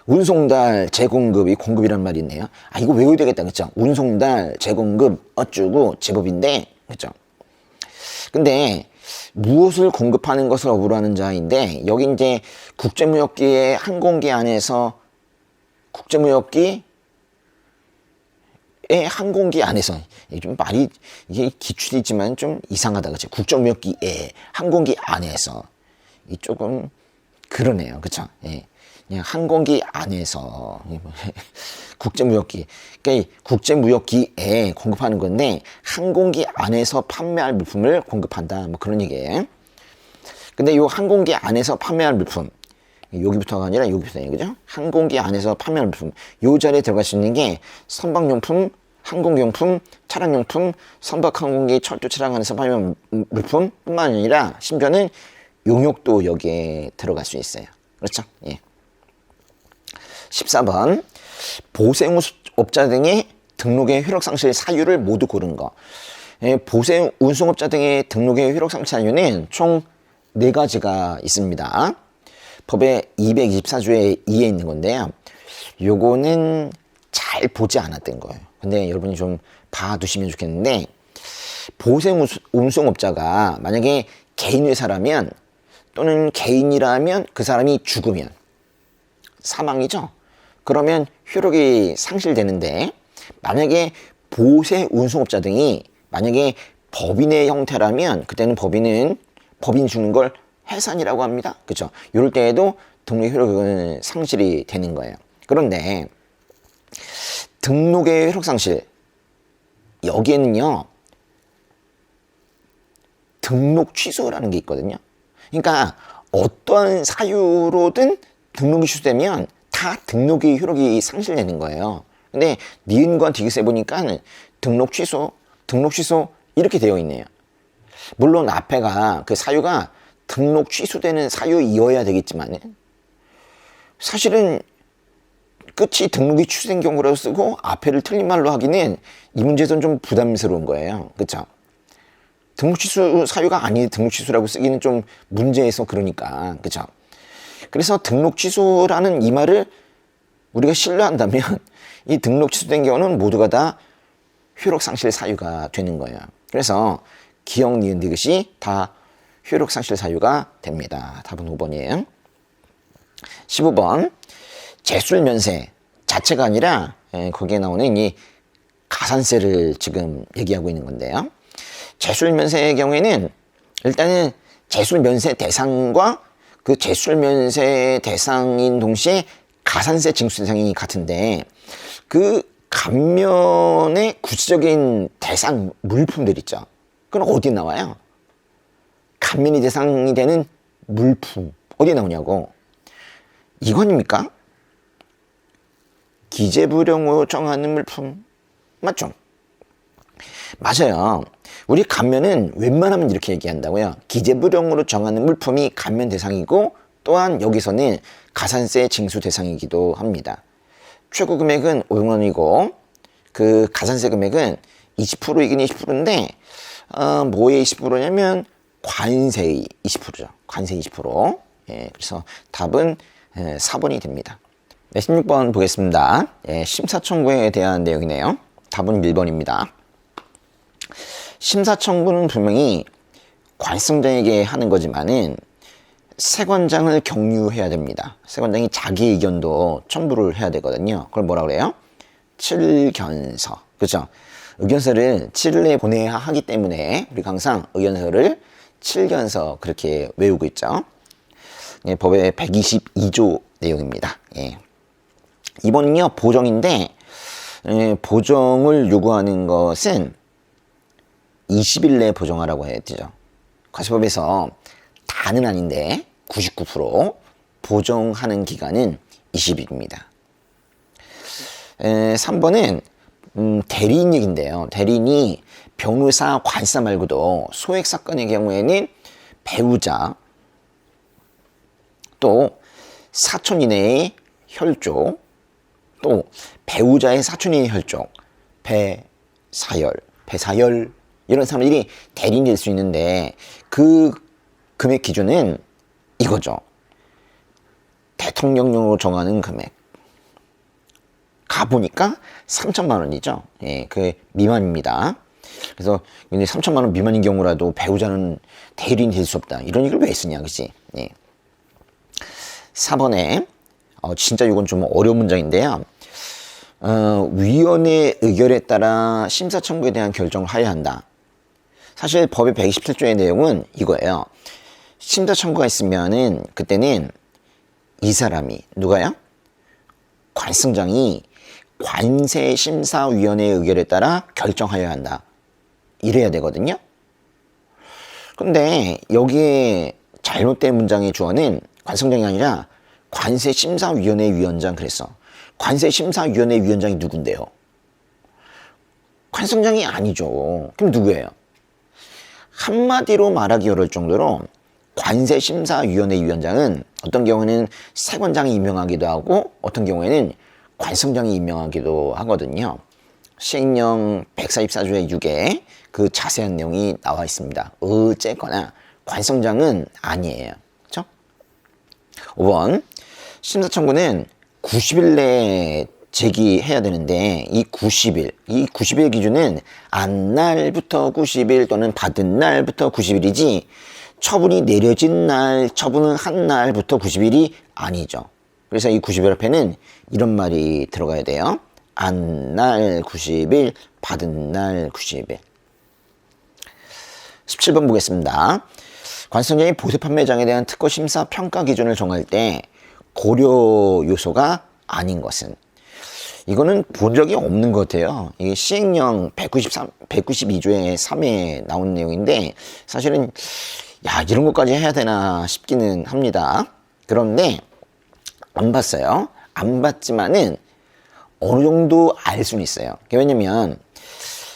운송달, 제공급, 이 공급이란 말이 있네요. 이거 외워야 되겠다. 그쵸? 운송달, 제공급, 어쭈고, 제법인데, 그쵸? 근데, 무엇을 공급하는 것을 업으로 하는 자인데, 여기 이제 국제무역기의 항공기 안에서, 항공기 안에서, 좀 말이, 이게 기출이지만 좀 이상하다. 그치? 국제무역기의 항공기 안에서. 이 조금, 그러네요. 그쵸? 예. 그냥 항공기 안에서 국제무역기, 그러니까 국제무역기에 공급하는 건데 항공기 안에서 판매할 물품을 공급한다, 뭐 그런 얘기예요. 근데 이 항공기 안에서 판매할 물품 여기부터가 아니라 여기부터예요, 그죠? 항공기 안에서 판매할 물품 요 자리에 들어갈 수 있는 게 선박용품, 항공용품, 차량용품, 선박항공기, 철도 차량 안에서 판매할 물품뿐만 아니라 심지어는 용역도 여기에 들어갈 수 있어요. 그렇죠? 예. 14번 보세운송업자 등의 등록의 효력상실 사유를 모두 고른 거. 보세운송업자 등의 등록의 효력상실 사유는 총 4가지가 있습니다. 법의 224조에 2에 있는 건데요. 요거는 잘 보지 않았던 거예요. 근데 여러분이 좀 봐두시면 좋겠는데 보세운송업자가 만약에 개인회사라면 또는 개인이라면 그 사람이 죽으면 사망이죠. 그러면 효력이 상실되는데 만약에 보세 운송업자 등이 만약에 법인의 형태라면 그때는 법인 주는 걸 해산이라고 합니다. 그렇죠? 이럴 때에도 등록 효력은 상실이 되는 거예요. 그런데 등록의 효력 상실 여기에는요 등록 취소라는 게 있거든요. 그러니까 어떤 사유로든 등록이 취소되면 다 등록의 효력이 상실되는 거예요. 근데 니은과 디귿에 보니까 등록 취소 이렇게 되어 있네요. 물론 앞에가 그 사유가 등록 취소되는 사유이어야 되겠지만 사실은 끝이 등록이 취소된 경우라고 쓰고 앞에를 틀린 말로 하기는 이 문제에서는 좀 부담스러운 거예요. 그렇죠? 등록취소 사유가 아닌 등록취소라고 쓰기는 좀 문제에서 그러니까. 그죠? 그래서 등록취소라는 이 말을 우리가 신뢰한다면 이 등록 취소된 경우는 모두가 다 효력 상실 사유가 되는 거예요. 그래서 기역, 니은, 디귿이 다 효력 상실 사유가 됩니다. 답은 5번이에요. 15번. 재술면세 자체가 아니라 거기에 나오는 이 가산세를 지금 얘기하고 있는 건데요. 재술면세의 경우에는 일단은 재술면세 대상과 그 재술면세 대상인 동시에 가산세 징수 대상이 같은데 그 감면의 구체적인 대상 물품들 있죠. 그건 어디에 나와요? 감면이 대상이 되는 물품 어디에 나오냐고. 이건입니까? 기재부령으로 정하는 물품 맞죠? 맞아요. 우리 감면은 웬만하면 이렇게 얘기한다고요. 기재부령으로 정하는 물품이 감면 대상이고 또한 여기서는 가산세 징수 대상이기도 합니다. 최고 금액은 500원이고 그 가산세 금액은 20%이긴 20%인데 뭐의 20%냐면 관세의 20%죠. 관세 20%. 예, 그래서 답은 4번이 됩니다. 네, 16번 보겠습니다. 예, 심사청구에 대한 내용이네요. 답은 1번입니다. 심사청구는 분명히 관성장에게 하는 거지만은 세관장을 경유해야 됩니다. 세관장이 자기 의견도 첨부를 해야 되거든요. 그걸 뭐라 그래요? 7견서. 그죠? 의견서를 7일 내에 보내야 하기 때문에 우리가 항상 의견서를 7견서 그렇게 외우고 있죠. 예, 법의 122조 내용입니다. 예. 이번은요, 보정인데, 보정을 요구하는 것은 20일 내에 보정하라고 해야 되죠. 과세법에서 다는 아닌데 99% 보정하는 기간은 20일입니다. 3번은 대리인 얘기인데요. 대리인이 변호사, 관사 말고도 소액 사건의 경우에는 배우자 또 사촌 이내의 혈족 또 배우자의 사촌 이내의 혈족 배사열 이런 사람들이 대리인이 될 수 있는데 그 금액 기준은 이거죠. 대통령령으로 정하는 금액. 가보니까 3천만 원이죠. 예, 그 미만입니다. 그래서 근데 3천만 원 미만인 경우라도 배우자는 대리인이 될 수 없다. 이런 얘기를 왜 쓰냐, 그치? 예. 4번에 진짜 이건 좀 어려운 문장인데요. 위원회 의결에 따라 심사 청구에 대한 결정을 하여야 한다. 사실 법의 127조의 내용은 이거예요. 심사 청구가 있으면은 그때는 이 사람이 누가요? 관성장이 관세심사위원회의 의결에 따라 결정하여야 한다. 이래야 되거든요. 근데 여기에 잘못된 문장의 주어는 관성장이 아니라 관세심사위원회 위원장 그랬어. 관세심사위원회 위원장이 누군데요? 관성장이 아니죠. 그럼 누구예요? 한마디로 말하기 어려울 정도로 관세심사위원회 위원장은 어떤 경우에는 세관장이 임명하기도 하고 어떤 경우에는 관성장이 임명하기도 하거든요. 시행령 144조의 6에 그 자세한 내용이 나와 있습니다. 어쨌거나 관성장은 아니에요. 그렇죠? 5번 심사 청구는 90일 내에 제기해야 되는데 이 90일 기준은 안 날부터 90일 또는 받은 날부터 90일이지 처분이 내려진 날, 처분을 한 날부터 90일이 아니죠. 그래서 이 90일 앞에는 이런 말이 들어가야 돼요. 안 날 90일, 받은 날 90일. 17번 보겠습니다. 관성장이 보세 판매장에 대한 특허 심사 평가 기준을 정할 때 고려 요소가 아닌 것은 이거는 본 적이 없는 것 같아요. 이게 시행령 192조의 3에 나오는 내용인데 사실은 야 이런 것까지 해야 되나 싶기는 합니다. 그런데 안 봤어요. 안 봤지만은 어느 정도 알 수는 있어요. 왜냐면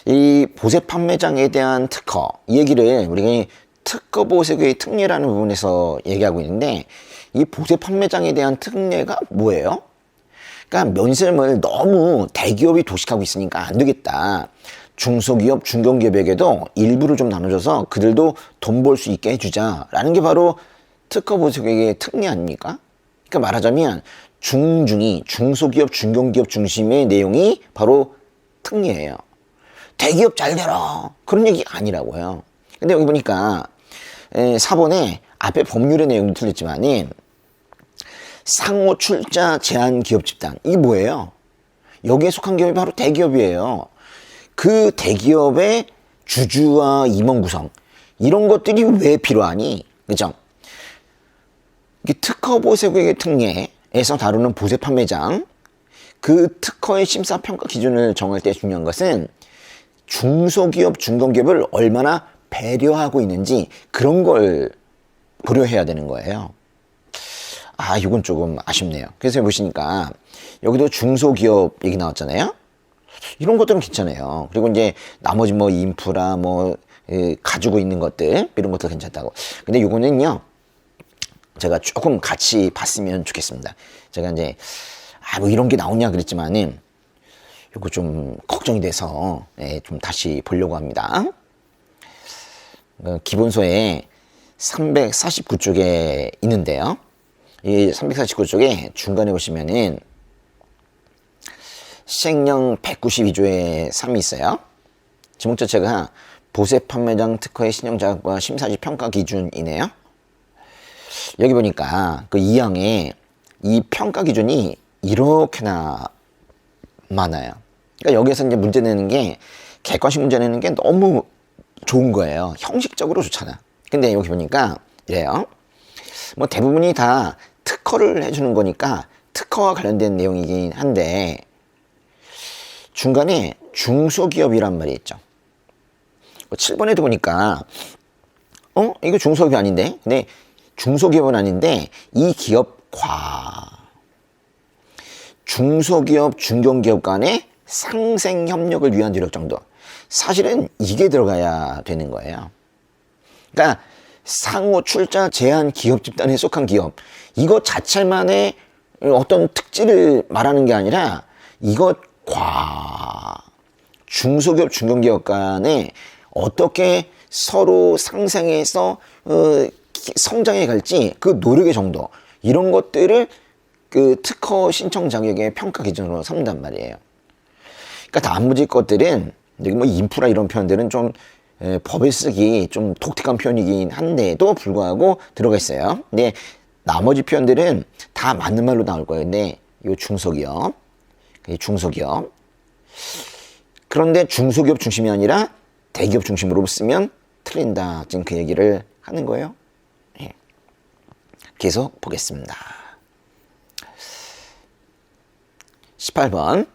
이 보세 판매장에 대한 특허 이 얘기를 우리가 특허 보세의 특례라는 부분에서 얘기하고 있는데 이 보세 판매장에 대한 특례가 뭐예요? 그러니까 면세점을 너무 대기업이 도식하고 있으니까 안 되겠다. 중소기업, 중견기업에게도 일부를 좀 나눠줘서 그들도 돈 벌 수 있게 해주자라는 게 바로 특허 보석의 특례 아닙니까? 그러니까 말하자면 중중이 중소기업, 중견기업 중심의 내용이 바로 특례예요. 대기업 잘 되라 그런 얘기 아니라고요. 근데 여기 보니까 4번에 앞에 법률의 내용도 틀렸지만은 상호 출자 제한 기업 집단 이게 뭐예요? 여기에 속한 기업이 바로 대기업이에요. 그 대기업의 주주와 임원 구성 이런 것들이 왜 필요하니? 그죠? 특허 보세국의 특례에서 다루는 보세 판매장 그 특허의 심사 평가 기준을 정할 때 중요한 것은 중소기업, 중견기업을 얼마나 배려하고 있는지 그런 걸 고려해야 되는 거예요. 아, 이건 조금 아쉽네요. 그래서 보시니까 여기도 중소기업 얘기 나왔잖아요. 이런 것들은 괜찮아요. 그리고 이제 나머지 뭐 인프라 뭐 가지고 있는 것들 이런 것들 괜찮다고. 근데 이거는요. 제가 조금 같이 봤으면 좋겠습니다. 제가 이제 뭐 이런 게 나오냐 그랬지만은 이거 좀 걱정이 돼서 좀 다시 보려고 합니다. 기본서에 349쪽에 있는데요. 이 349쪽에 중간에 보시면은 시행령 192조에 3이 있어요. 제목 자체가 보세 판매장 특허의 신용 자격과 심사지 평가 기준이네요. 여기 보니까 그 2항에 이 평가 기준이 이렇게나 많아요. 그러니까 여기에서 이제 문제 내는 게 객관식 문제 내는 게 너무 좋은 거예요. 형식적으로 좋잖아. 근데 여기 보니까 이래요. 뭐 대부분이 다 특허를 해주는 거니까 특허와 관련된 내용이긴 한데 중간에 중소기업이란 말이 있죠. 7번에도 보니까 이거 중소기업이 아닌데 근데 중소기업은 아닌데 이 기업과 중소기업, 중견기업 간의 상생협력을 위한 노력 정도. 사실은 이게 들어가야 되는 거예요. 그러니까 상호 출자 제한 기업 집단에 속한 기업. 이거 자체만의 어떤 특질을 말하는 게 아니라 이것과 중소기업, 중견기업 간에 어떻게 서로 상생해서 성장해 갈지 그 노력의 정도 이런 것들을 그 특허 신청 자격의 평가 기준으로 삼는단 말이에요. 그러니까 나머지 것들은 여기 뭐 인프라 이런 표현들은 좀 법에 쓰기 좀 독특한 표현이긴 한데도 불구하고 들어가 있어요. 근데 나머지 표현들은 다 맞는 말로 나올 거예요. 근데 이 중소기업, 그런데 중소기업 중심이 아니라 대기업 중심으로 쓰면 틀린다. 지금 그 얘기를 하는 거예요. 계속 보겠습니다. 18번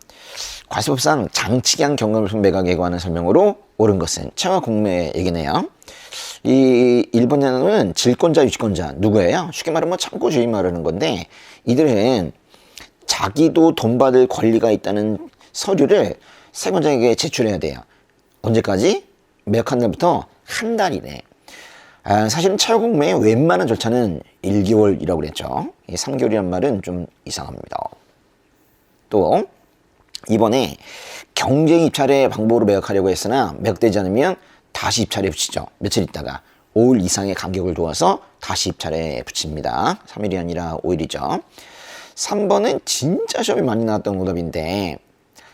과세법상 장치기한 경감물품 매각에 관한 설명으로 옳은 것은 차와 공매 얘기네요. 이 1번에는 질권자, 유치권자 누구예요? 쉽게 말하면 뭐 참고주의 말하는 건데 이들은 자기도 돈 받을 권리가 있다는 서류를 세권자에게 제출해야 돼요. 언제까지? 매각한 날부터 한 달이네. 사실은 차용공매의 웬만한 절차는 1개월이라고 그랬죠. 3개월이란 말은 좀 이상합니다. 또 이번에 경쟁 입찰의 방법으로 매각하려고 했으나 매각되지 않으면 다시 입찰에 붙이죠. 며칠 있다가 5일 이상의 간격을 두어서 다시 입찰에 붙입니다. 3일이 아니라 5일이죠. 3번은 진짜 시험이 많이 나왔던 오답인데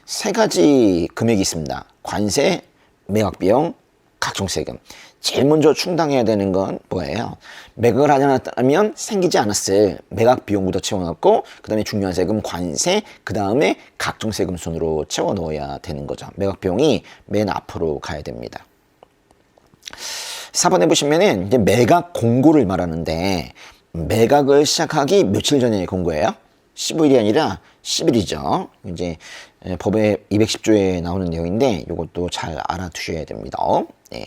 세 가지 금액이 있습니다. 관세, 매각비용, 각종 세금. 제일 먼저 충당해야 되는 건 뭐예요? 매각을 하지 않았다면 생기지 않았을 매각 비용부터 채워넣고 그 다음에 중요한 세금 관세 그 다음에 각종 세금 순으로 채워넣어야 되는 거죠. 매각 비용이 맨 앞으로 가야 됩니다. 4번에 보시면은 이제 매각 공고를 말하는데 매각을 시작하기 며칠 전에 공고예요? 15일이 아니라 10일이죠. 이제 법의 210조에 나오는 내용인데 이것도 잘 알아두셔야 됩니다. 네.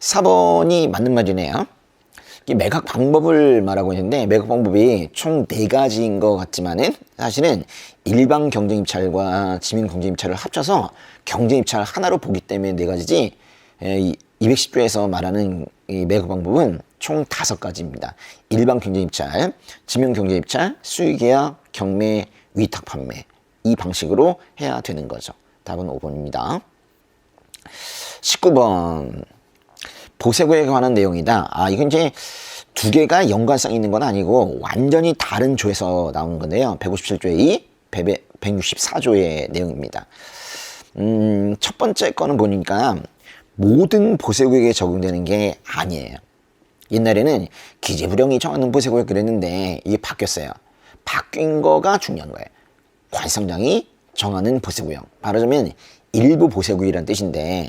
4번이 맞는 말이네요. 매각 방법을 말하고 있는데 매각 방법이 총 4가지인 것 같지만은 사실은 일반 경쟁입찰과 지명 경쟁입찰을 합쳐서 경쟁입찰 하나로 보기 때문에 4가지지 210조에서 말하는 이 매각 방법은 총 5가지입니다. 일반 경쟁입찰, 지명 경쟁입찰, 수의계약, 경매, 위탁 판매 이 방식으로 해야 되는 거죠. 답은 5번입니다. 19번 보세고에 관한 내용이다. 이건 이제 두 개가 연관성 있는 건 아니고 완전히 다른 조에서 나온 건데요. 157조의 2, 164조의 내용입니다. 첫 번째 거는 보니까 모든 보세고에게 적용되는 게 아니에요. 옛날에는 기재부령이 정하는 보세고에 그랬는데 이게 바뀌었어요. 바뀐 거가 중요한 거예요. 관성장이 정하는 보세구역. 말하자면 일부 보세구역이라는 뜻인데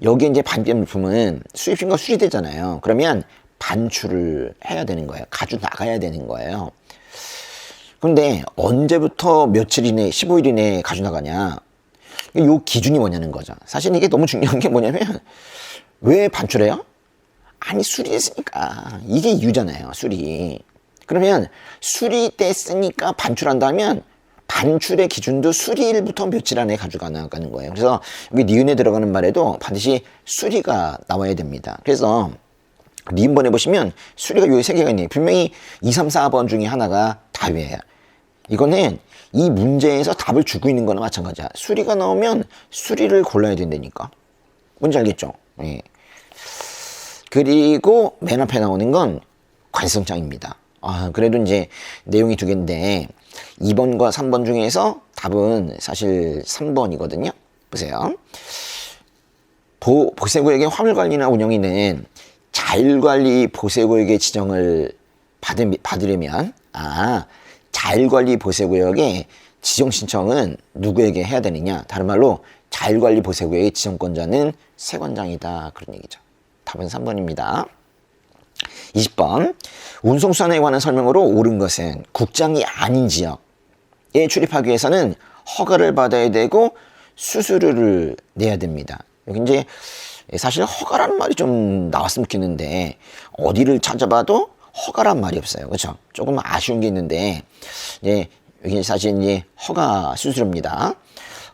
여기에 이제 반입된 물품은 수입신고 수리되잖아요. 그러면 반출을 해야 되는 거예요. 가져 나가야 되는 거예요. 그런데 언제부터 며칠 이내, 15일 이내에 가져 나가냐? 요 기준이 뭐냐는 거죠. 사실 이게 너무 중요한 게 뭐냐면 왜 반출해요? 아니 수리됐으니까. 이게 이유잖아요. 수리. 그러면 수리됐으니까 반출한다면 반출의 기준도 수리일부터 며칠 안에 가져가 나가는 거예요. 그래서 여기 니은에 들어가는 말에도 반드시 수리가 나와야 됩니다. 그래서 니은번에 보시면 수리가 요 세 개가 있네요. 분명히 2, 3, 4번 중에 하나가 답이에요. 이거는 이 문제에서 답을 주고 있는 거나 마찬가지야. 수리가 나오면 수리를 골라야 된다니까. 뭔지 알겠죠? 예. 그리고 맨 앞에 나오는 건 관성장입니다. 그래도 이제 내용이 두 개인데 2번과 3번 중에서 답은 사실 3번이거든요. 보세요. 보세구역의 화물관리나 운영인은 자율관리 보세구역의 지정을 받으려면 자율관리 보세구역의 지정 신청은 누구에게 해야 되느냐? 다른 말로 자율관리 보세구역의 지정권자는 세관장이다. 그런 얘기죠. 답은 3번입니다. 20번 운송수단에 관한 설명으로 옳은 것은 국장이 아닌 지역에 출입하기 위해서는 허가를 받아야 되고 수수료를 내야 됩니다. 여기 이제 사실 허가라는 말이 좀 나왔으면 좋겠는데 어디를 찾아봐도 허가란 말이 없어요. 그렇죠? 조금 아쉬운 게 있는데 여기 사실 이제 허가 수수료입니다.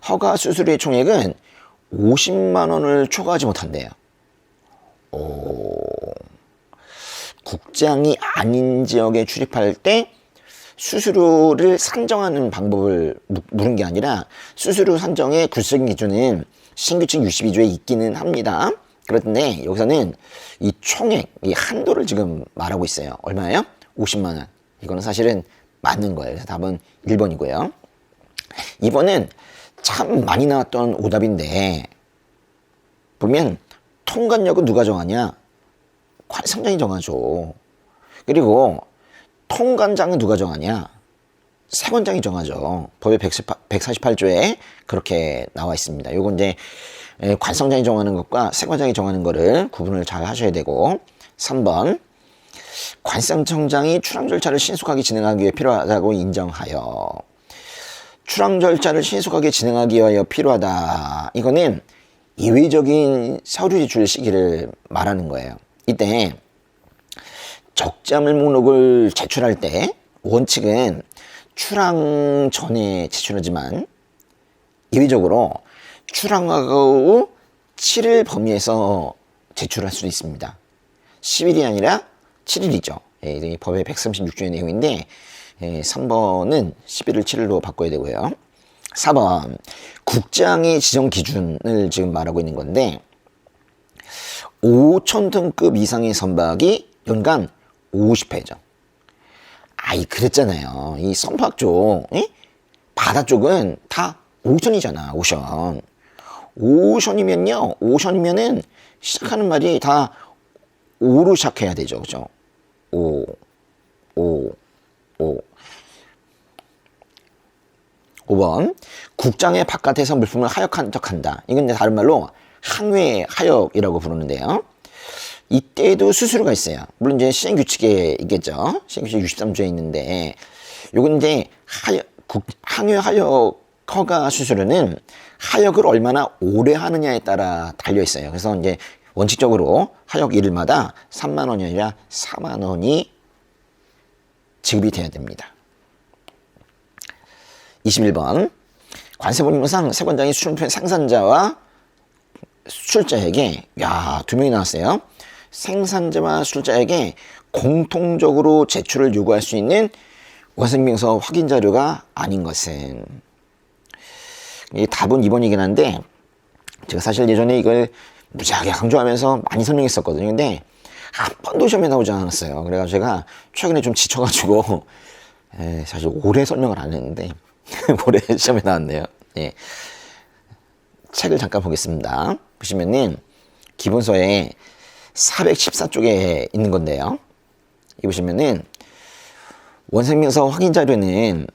허가 수수료의 총액은 50만 원을 초과하지 못한대요. 국장이 아닌 지역에 출입할 때 수수료를 산정하는 방법을 물은 게 아니라 수수료 산정의 구체적인 기준은 신규칙 62조에 있기는 합니다. 그런데 여기서는 이 총액, 이 한도를 지금 말하고 있어요. 얼마예요? 50만 원. 이거는 사실은 맞는 거예요. 그래서 답은 1번이고요. 2번은 참 많이 나왔던 오답인데 보면 통관력은 누가 정하냐? 관성장이 정하죠. 그리고 통관장은 누가 정하냐? 세관장이 정하죠. 법의 148조에 그렇게 나와 있습니다. 요건 이제 관성장이 정하는 것과 세관장이 정하는 거를 구분을 잘 하셔야 되고 3번 관성청장이 출항 절차를 신속하게 진행하기 위해 필요하다고 인정하여 출항 절차를 신속하게 진행하기 위하여 필요하다. 이거는 이외적인 서류 제출 시기를 말하는 거예요. 이때 적자물 목록을 제출할 때 원칙은 출항 전에 제출하지만 예외적으로 출항하고 7일 범위에서 제출할 수 있습니다. 10일이 아니라 7일이죠. 이 법의 136조의 내용인데 3번은 11을 7일로 바꿔야 되고요. 4번 국장의 지정 기준을 지금 말하고 있는 건데 5,000등급 이상의 선박이 연간 50회죠. 그랬잖아요. 이 선박 쪽, 바다 쪽은 다 오션이잖아, 오션. 오션이면은 시작하는 말이 다 오로 시작해야 되죠. 그죠? 오. 5번 국장의 바깥에서 물품을 하역한다. 이건 다른 말로 항외 하역이라고 부르는데요. 이때도 수수료가 있어요. 물론 이제 시행규칙에 있겠죠. 시행규칙 63조에 있는데 요건 이제 항외 하역 허가 수수료는 하역을 얼마나 오래 하느냐에 따라 달려 있어요. 그래서 이제 원칙적으로 하역 일일마다 3만 원이 아니라 4만 원이 지급이 돼야 됩니다. 21번 관세법령상 세관장이 수출물품 생산자와 수출자에게 두 명이 나왔어요. 생산자와 수출자에게 공통적으로 제출을 요구할 수 있는 완성증명서 확인 자료가 아닌 것은 이 답은 2번이긴 한데 제가 사실 예전에 이걸 무지하게 강조하면서 많이 설명했었거든요. 근데 한 번도 시험에 나오지 않았어요. 그래가지고 제가 최근에 좀 지쳐가지고 사실 오래 설명을 안 했는데 올해 시험에 나왔네요. 예. 책을 잠깐 보겠습니다. 보시면은 기본서에 414쪽에 있는 건데요. 이 보시면은 원생명서 확인 자료는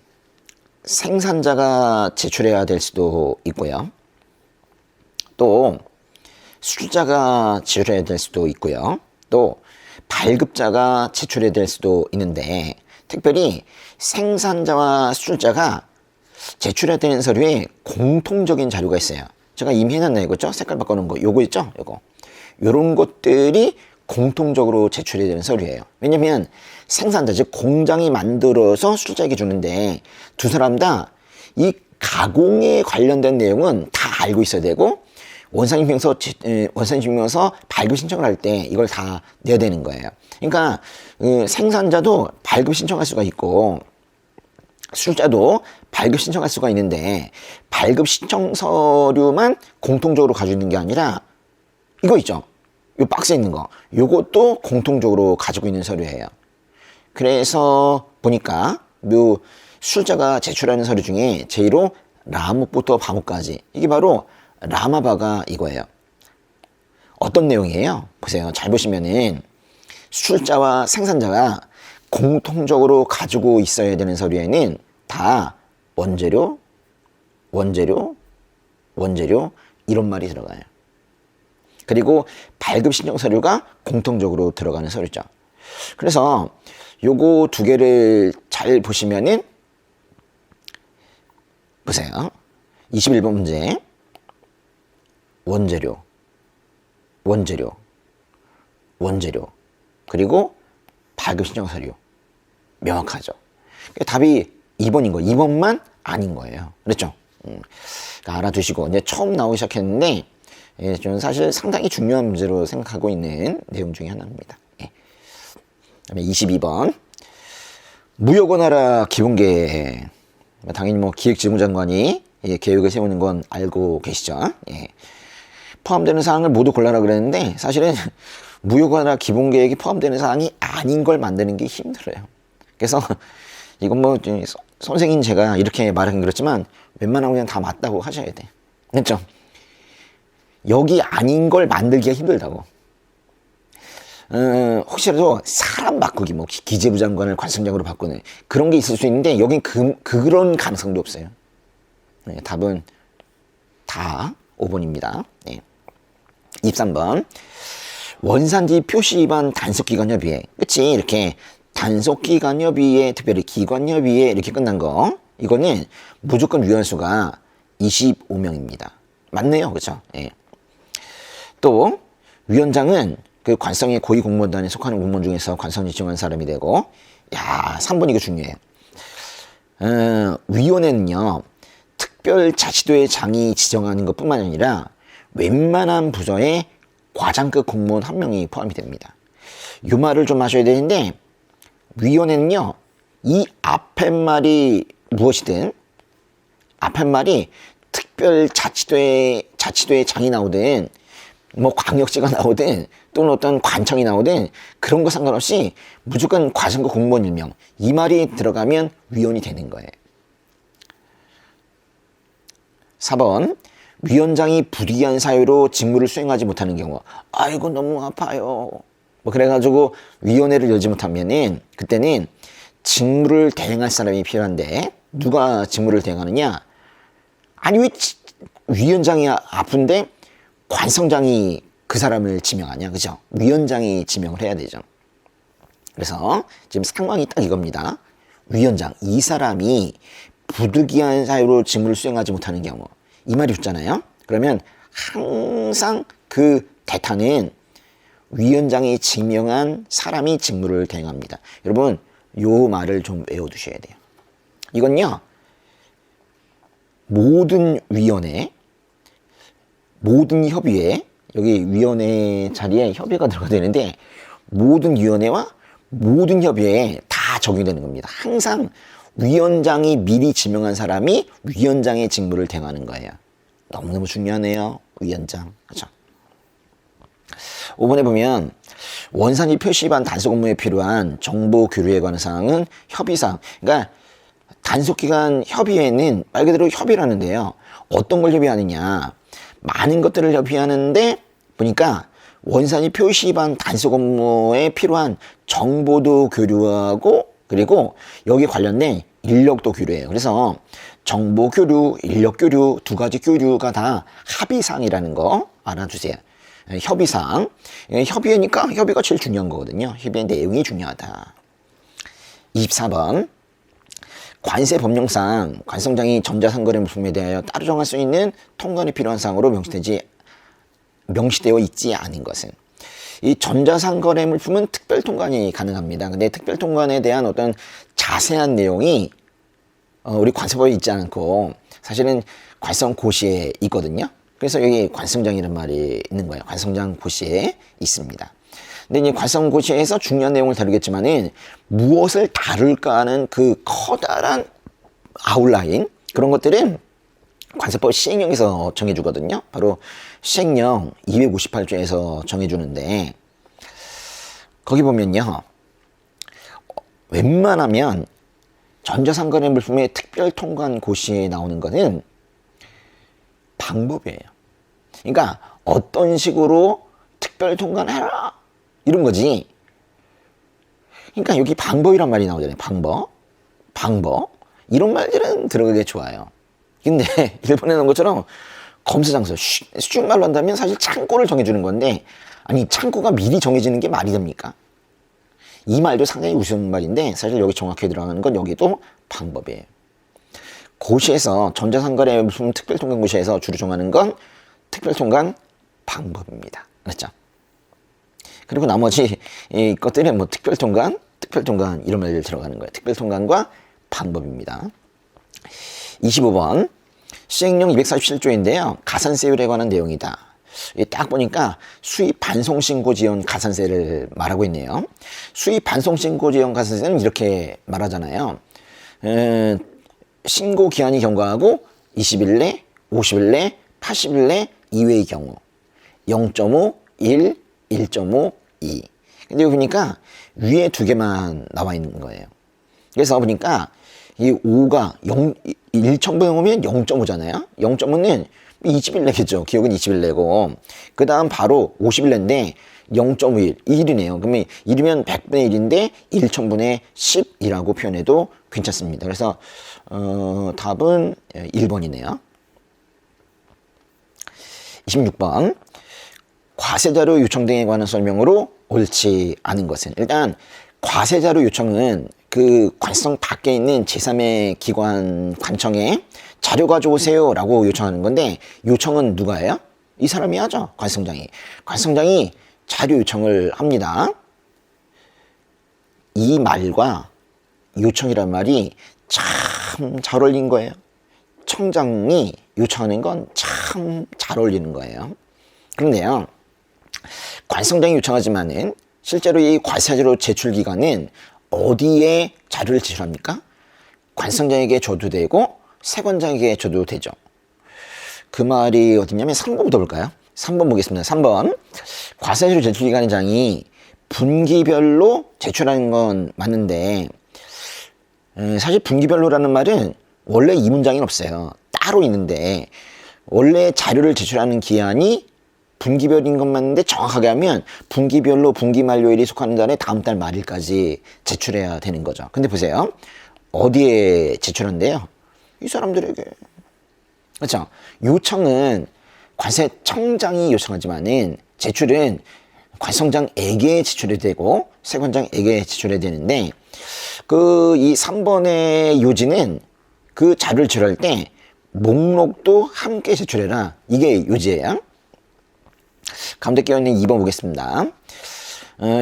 생산자가 제출해야 될 수도 있고요. 또 수주자가 제출해야 될 수도 있고요. 또 발급자가 제출해야 될 수도 있는데 특별히 생산자와 수주자가 제출해야 되는 서류에 공통적인 자료가 있어요. 제가 이미 해놨나요? 그죠? 색깔 바꿔놓은 거. 요거 있죠? 요거. 요런 것들이 공통적으로 제출해야 되는 서류예요. 왜냐면 생산자, 즉 공장이 만들어서 수주자에게 주는데 두 사람 다 이 가공에 관련된 내용은 다 알고 있어야 되고 원산증명서 발급 신청을 할 때 이걸 다 내야 되는 거예요. 그러니까 생산자도 발급 신청할 수가 있고 수주자도 발급 신청할 수가 있는데 발급 신청 서류만 공통적으로 가지고 있는 게 아니라 이거 있죠. 이 박스에 있는 거. 요것도 공통적으로 가지고 있는 서류예요. 그래서 보니까 요 수주자가 제출하는 서류 중에 제1호 라목부터 바목까지 이게 바로 라마바가 이거예요. 어떤 내용이에요? 보세요. 잘 보시면은 수주자와 생산자가 공통적으로 가지고 있어야 되는 서류에는 다 원재료 이런 말이 들어가요. 그리고 발급 신청 서류가 공통적으로 들어가는 서류죠. 그래서 요거 두 개를 잘 보시면은 보세요. 21번 문제 원재료 그리고 발급 신청 서류 명확하죠. 답이 2번인 거예요. 2번만 아닌 거예요. 그렇죠? 그러니까 알아두시고 이제 처음 나오기 시작했는데 저는 사실 상당히 중요한 문제로 생각하고 있는 내용 중에 하나입니다. 그다음에 22번 무역원화라 기본계획. 당연히 뭐 기획재무장관이 계획을 세우는 건 알고 계시죠? 포함되는 사항을 모두 골라라 그랬는데 사실은 무역원화 기본계획이 포함되는 사항이 아닌 걸 만드는 게 힘들어요. 그래서 이건 뭐 선생님 제가 이렇게 말하긴 그렇지만 웬만하면 그냥 다 맞다고 하셔야 돼. 그렇죠? 여기 아닌 걸 만들기가 힘들다고. 혹시라도 사람 바꾸기, 뭐 기재부 장관을 관성장으로 바꾸는 그런 게 있을 수 있는데 여긴 그런 가능성도 없어요. 답은 다 5번입니다. 23번 원산지 표시 위반 단속기관협의회. 그치? 이렇게 단속기관협의회, 특별히 기관협의회 이렇게 끝난 거 이거는 무조건 위원수가 25명입니다. 맞네요. 그렇죠? 또 위원장은 그 관성의 고위 공무원단에 속하는 공무원 중에서 관성을 지정한 사람이 되고 3번 이거 중요해요. 위원회는요 특별자치도의 장이 지정하는 것뿐만 아니라 웬만한 부서에 과장급 공무원 한 명이 포함이 됩니다. 이 말을 좀 하셔야 되는데 위원회는요 이 앞에 말이 무엇이든 앞에 말이 특별자치도의 장이 나오든 뭐 광역시가 나오든 또는 어떤 관청이 나오든 그런 거 상관없이 무조건 과장급 공무원 1명 이 말이 들어가면 위원이 되는 거예요. 4번 위원장이 불이한 사유로 직무를 수행하지 못하는 경우 아이고 너무 아파요 뭐 그래가지고 위원회를 열지 못하면은 그때는 직무를 대행할 사람이 필요한데 누가 직무를 대행하느냐? 아니 왜 위원장이 아픈데 관성장이 그 사람을 지명하냐, 그죠? 위원장이 지명을 해야 되죠. 그래서 지금 상황이 딱 이겁니다. 위원장, 이 사람이 부득이한 사유로 직무를 수행하지 못하는 경우 이 말이 붙잖아요. 그러면 항상 그 대타는 위원장이 지명한 사람이 직무를 대행합니다. 여러분 요 말을 좀 외워두셔야 돼요. 이건요 모든 위원회, 모든 협의회, 여기 위원회 자리에 협의가 들어가야 되는데 모든 위원회와 모든 협의회에 다 적용되는 겁니다. 항상 위원장이 미리 지명한 사람이 위원장의 직무를 대행하는 거예요. 너무너무 중요하네요. 위원장. 그렇죠? 5번에 보면 원산지 표시반 단속 업무에 필요한 정보 교류에 관한 사항은 협의사항. 그러니까 단속기간 협의회는 말 그대로 협의라는데요. 어떤 걸 협의하느냐. 많은 것들을 협의하는데 보니까 원산지 표시반 단속 업무에 필요한 정보도 교류하고 그리고 여기 관련된 인력도 교류해요. 그래서 정보 교류, 인력 교류 두 가지 교류가 다 합의사항이라는 거 알아주세요. 협의사항. 협의회니까 협의가 제일 중요한 거거든요. 협의회 내용이 중요하다. 24번. 관세 법령상 관성장이 전자상거래 물품에 대하여 따로 정할 수 있는 통관이 필요한 사항으로 명시되어 있지 않은 것은 이 전자상거래 물품은 특별 통관이 가능합니다. 근데 특별 통관에 대한 어떤 자세한 내용이 우리 관세법에 있지 않고 사실은 관성고시에 있거든요. 그래서 여기 관성장이라는 말이 있는 거예요. 관성장 고시에 있습니다. 근데 이 관성고시에서 중요한 내용을 다루겠지만은 무엇을 다룰까 하는 그 커다란 아웃라인 그런 것들은 관세법 시행령에서 정해주거든요. 바로 시행령 258조에서 정해주는데 거기 보면요. 웬만하면 전자상거래 물품의 특별통관 고시에 나오는 거는 방법이에요. 그러니까 어떤 식으로 특별통관해라 이런 거지. 그러니까 여기 방법이란 말이 나오잖아요. 방법 이런 말들은 들어가기 좋아요. 근데 일본에 나온 것처럼 검사장소 쉬운 말로 한다면 사실 창고를 정해주는 건데 아니 창고가 미리 정해지는 게 말이 됩니까? 이 말도 상당히 우스운 말인데 사실 여기 정확하게 들어가는 건 여기도 방법이에요. 고시에서 전자상거래 물품 특별통관 고시에서 주로 정하는 건 특별통관 방법입니다. 그렇죠? 그리고 나머지 이 것들은 뭐 특별통관 이런 말들 들어가는 거예요. 특별통관과 방법입니다. 25번 시행령 247조인데요. 가산세율에 관한 내용이다. 딱 보니까 수입 반송신고 지연 가산세를 말하고 있네요. 수입 반송신고 지연 가산세는 이렇게 말하잖아요. 신고 기한이 경과하고 20일 내, 50일 내, 80일 내 이외의 경우 0.5, 1, 1.5, 2. 근데 여기 보니까 위에 두 개만 나와 있는 거예요. 그래서 보니까 이 5가 1첨부에 오면 0.5잖아요. 0.5는 20일 내겠죠. 기억은 20일 내고. 그 다음 바로 50일 내인데 0.5일, 1이네요. 그러면 1이면 100분의 1인데 1천분의 10이라고 표현해도 괜찮습니다. 그래서 답은 1번이네요. 26번 과세자료 요청 등에 관한 설명으로 옳지 않은 것은 일단 과세자료 요청은 그 관성 밖에 있는 제3의 기관 관청에 자료 가져오세요 라고 요청하는 건데 요청은 누가 해요? 이 사람이 하죠. 관성장이 자료 요청을 합니다. 이 말과 요청이란 말이 참 잘 어울린 거예요. 청장이 요청하는 건 참 잘 어울리는 거예요. 그런데요. 관성장이 요청하지만은 실제로 이 과세자료 제출 기간은 어디에 자료를 제출합니까? 관성장에게 줘도 되고 세관장에게 줘도 되죠. 그 말이 어디냐면 3번부터 볼까요? 3번 보겠습니다. 3번 과세자료 제출 기간의 장이 분기별로 제출하는 건 맞는데 사실 분기별로라는 말은 원래 이 문장에는 없어요. 따로 있는데 원래 자료를 제출하는 기한이 분기별인 건 맞는데 정확하게 하면 분기별로 분기 만료일이 속하는 달에 다음 달 말일까지 제출해야 되는 거죠. 근데 보세요. 어디에 제출한대요? 이 사람들에게. 그렇죠? 요청은 관세청장이 요청하지만은 제출은 관성장에게 제출해야 되고 세관장에게 제출해야 되는데 이 3번의 요지는 그 자료를 제출할 때 목록도 함께 제출해라. 이게 요지예요. 가운데 끼어있는 2번 보겠습니다.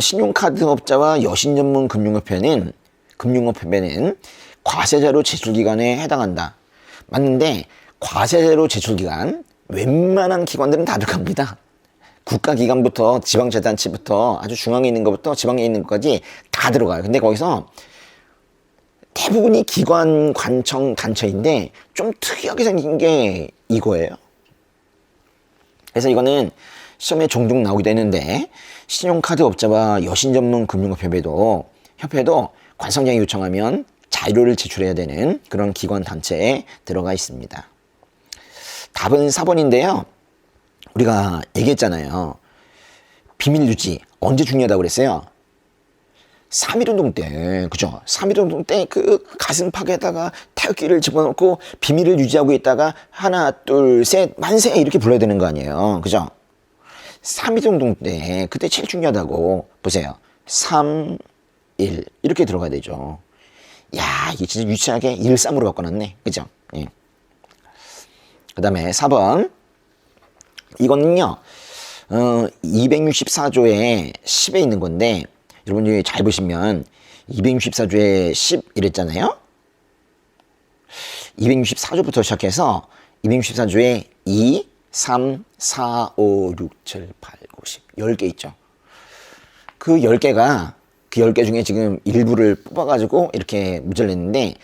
신용카드업자와 여신전문금융협회는 과세자료 제출기간에 해당한다. 맞는데 과세자료 제출기간 웬만한 기관들은 다 들어갑니다. 국가기관부터 지방자치단체부터 아주 중앙에 있는 것부터 지방에 있는 것까지 다 들어가요. 근데 거기서 대부분이 기관 관청 단체인데 좀 특이하게 생긴 게 이거예요. 그래서 이거는 시험에 종종 나오기도 했는데 신용카드 업자와 여신 전문 금융협회도 관성장이 요청하면 자료를 제출해야 되는 그런 기관 단체에 들어가 있습니다. 답은 4번인데요. 우리가 얘기했잖아요. 비밀 유지 언제 중요하다고 그랬어요? 3.1운동 때, 그죠? 3.1운동 때 그 가슴팍에다가 태극기를 집어넣고 비밀을 유지하고 있다가 하나, 둘, 셋, 만세 이렇게 불러야 되는 거 아니에요. 그죠? 3.1운동 때 그때 제일 중요하다고 보세요. 3, 1 이렇게 들어가야 되죠. 야, 이게 진짜 유치하게 1, 3으로 바꿔놨네. 그죠? 예. 그 다음에 4번. 이거는요, 264조의 10에 있는 건데, 여러분들이 잘 보시면 264조에 10 이랬잖아요. 264조부터 시작해서 264조에 2, 3, 4, 5, 6, 7, 8, 9, 10 10개 있죠. 그 10개가 그 10개 중에 지금 일부를 뽑아가지고 이렇게 문제를 냈는데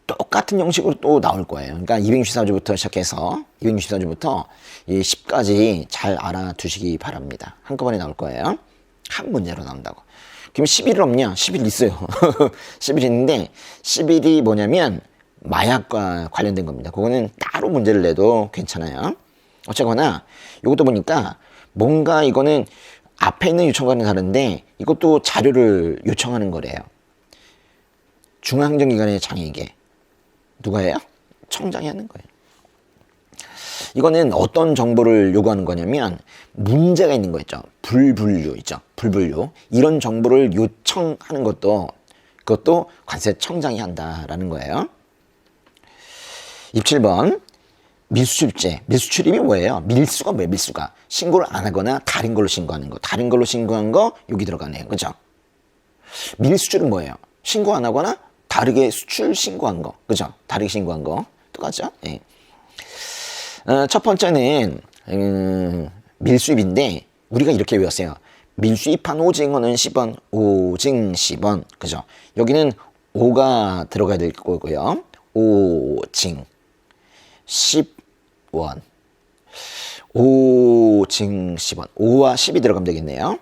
똑같은 형식으로 또 나올 거예요. 그러니까 264조부터 시작해서 264조부터 이 10까지 잘 알아두시기 바랍니다. 한꺼번에 나올 거예요. 한 문제로 나온다고. 그럼 11일 없냐? 11일 있어요. 11일 있는데 11일이 뭐냐면 마약과 관련된 겁니다. 그거는 따로 문제를 내도 괜찮아요. 어쨌거나 이것도 보니까 뭔가 이거는 앞에 있는 요청과는 다른데 이것도 자료를 요청하는 거래요. 중앙행정기관의 장에게. 누가 해요? 청장이 하는 거예요. 이거는 어떤 정보를 요구하는 거냐면 문제가 있는 거 있죠. 불분류 있죠. 불분류. 이런 정보를 요청하는 그것도 관세청장이 한다라는 거예요. 27번. 밀수출입제. 밀수출입이 뭐예요? 밀수가 뭐예요? 밀수가. 신고를 안 하거나 다른 걸로 신고하는 거. 다른 걸로 신고한 거 여기 들어가네요. 그죠? 밀수출은 뭐예요? 신고 안 하거나 다르게 수출 신고한 거. 그죠? 다르게 신고한 거. 똑같죠? 예. 첫 번째는 밀수입인데 우리가 이렇게 외웠어요. 밀수입한 오징어는 10원, 오징 10원. 그죠? 여기는 5가 들어가야 될 거고요. 오징 10원. 오징 10원. 5와 10이 들어가면 되겠네요.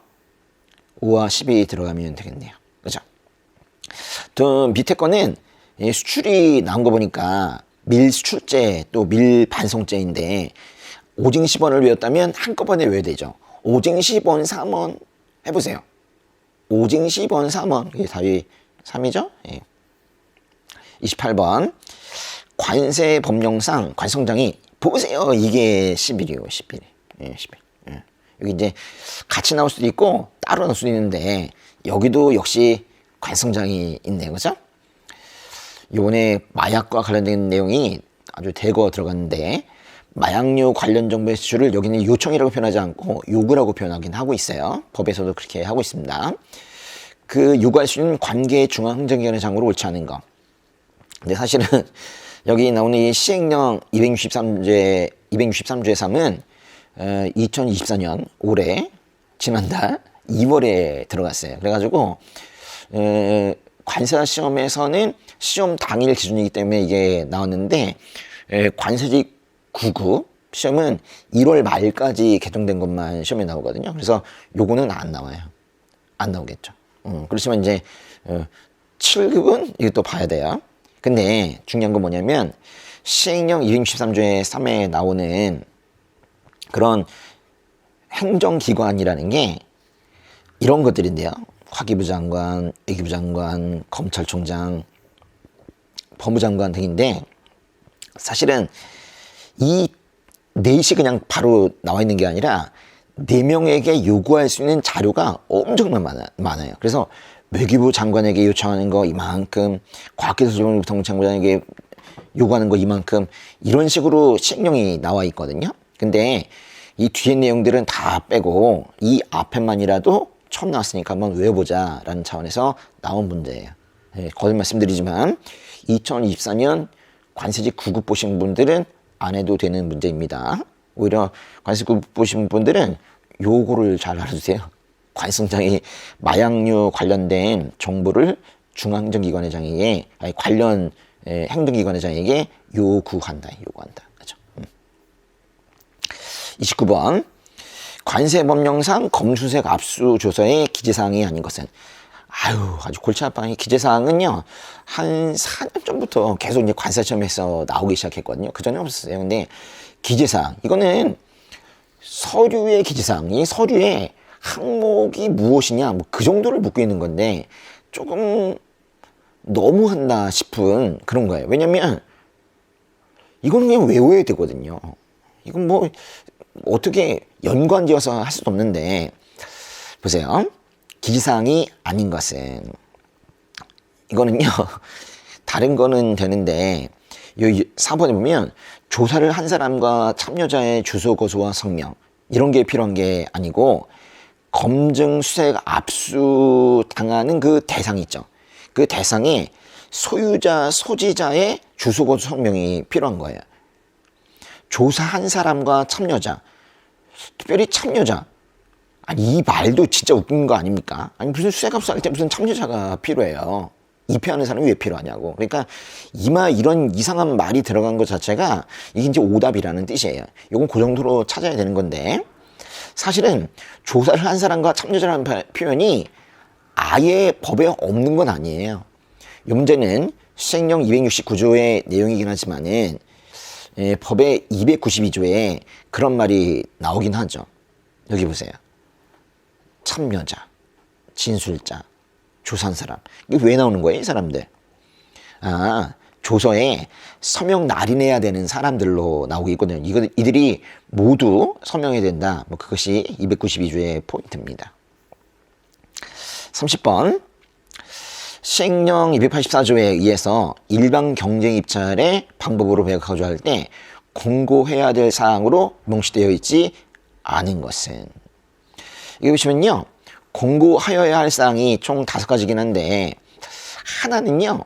5와 10이 들어가면 되겠네요. 그죠? 또 밑에 거는 수출이 나온 거 보니까 밀수출제 또 밀반송제인데 오징 10원을 외웠다면 한꺼번에 외워야 되죠. 오징 10원 3원 해보세요. 오징 10원 3원 이게 답이 3이죠. 예. 28번 관세 법령상 관성장이 보세요. 이게 11이요. 11. 예, 11. 예. 여기 이제 같이 나올 수도 있고 따로 나올 수도 있는데 여기도 역시 관성장이 있네요. 그죠? 이번에 마약과 관련된 내용이 아주 대거 들어갔는데 마약류 관련 정보의 제출을 여기는 요청이라고 표현하지 않고 요구라고 표현하긴 하고 있어요. 법에서도 그렇게 하고 있습니다. 그 요구할 수 있는 관계 중앙행정기관의 장으로 옳지 않은 거. 근데 사실은 여기 나오는 이 시행령 263조의 3은 2024년 올해 지난달 2월에 들어갔어요. 그래가지고 관세사 시험에서는 시험 당일 기준이기 때문에 이게 나왔는데 관세직 9급 시험은 1월 말까지 개정된 것만 시험에 나오거든요. 그래서 요거는 안 나와요. 안 나오겠죠. 그렇지만 이제 7급은 이거 또 봐야 돼요. 근데 중요한 건 뭐냐면 시행령 263조의 3에 나오는 그런 행정기관이라는 게 이런 것들인데요. 화기부 장관, 외교부 장관, 검찰총장, 법무장관 등인데 사실은 이 넷이 그냥 바로 나와 있는 게 아니라 4명에게 요구할 수 있는 자료가 엄청 많아요. 그래서 외교부 장관에게 요청하는 거 이만큼, 과학기술정보통부 장관에게 요구하는 거 이만큼 이런 식으로 시행령이 나와 있거든요. 근데 이 뒤에 내용들은 다 빼고 이 앞에만이라도 처음 나왔으니까 한번 외워보자 라는 차원에서 나온 문제예요. 네, 거듭 말씀드리지만 2024년 관세직 9급 보신 분들은 안 해도 되는 문제입니다. 오히려 관세직 9급 보신 분들은 요거를 잘 알아두세요. 관성장이 마약류 관련된 정보를 중앙행정기관회장에게 아니 관련 행정기관회장에게 요구한다. 그렇죠? 29번. 관세법령상 검수색 압수조서의 기재사항이 아닌 것은. 아주 골치 아파요. 기재사항은요, 한 4년 전부터 계속 이제 관세청에서 나오기 시작했거든요. 그전에 없었어요. 근데 기재사항, 이거는 서류의 기재사항, 이 서류의 항목이 무엇이냐, 뭐 그 정도를 묻고 있는 건데, 조금 너무한다 싶은 그런 거예요. 왜냐면, 이거는 그냥 외워야 되거든요. 이건 뭐, 어떻게 연관지어서 할 수도 없는데, 보세요. 기재사항이 아닌 것은, 이거는요, 다른 거는 되는데, 여기 4번에 보면, 조사를 한 사람과 참여자의 주소 거소와 성명, 이런 게 필요한 게 아니고, 검증 수색 압수 당하는 그 대상이 있죠. 그 대상에 소유자, 소지자의 주소 거소 성명이 필요한 거예요. 조사한 사람과 참여자, 특별히 참여자. 아니, 이 말도 진짜 웃긴 거 아닙니까? 아니, 무슨 수색압수할 때 무슨 참여자가 필요해요. 입회하는 사람이 왜 필요하냐고. 그러니까 이런 이상한 말이 들어간 것 자체가 이게 이제 오답이라는 뜻이에요. 이건 그 정도로 찾아야 되는 건데, 사실은 조사를 한 사람과 참여자라는 표현이 아예 법에 없는 건 아니에요. 이 문제는 시행령 269조의 내용이긴 하지만은 법의 292조에 그런 말이 나오긴 하죠. 여기 보세요. 참여자, 진술자, 조사한 사람. 이게 왜 나오는 거예요, 이 사람들? 조서에 서명 날인해야 되는 사람들로 나오고 있거든요. 이들이 모두 서명해야 된다. 뭐 그것이 292조의 포인트입니다. 30번. 시행령 284조에 의해서 일반 경쟁 입찰의 방법으로 가져갈 때 공고해야 될 사항으로 명시되어 있지 않은 것은. 여기 보시면요, 공고하여야 할 사항이 총 5가지긴 한데, 하나는요,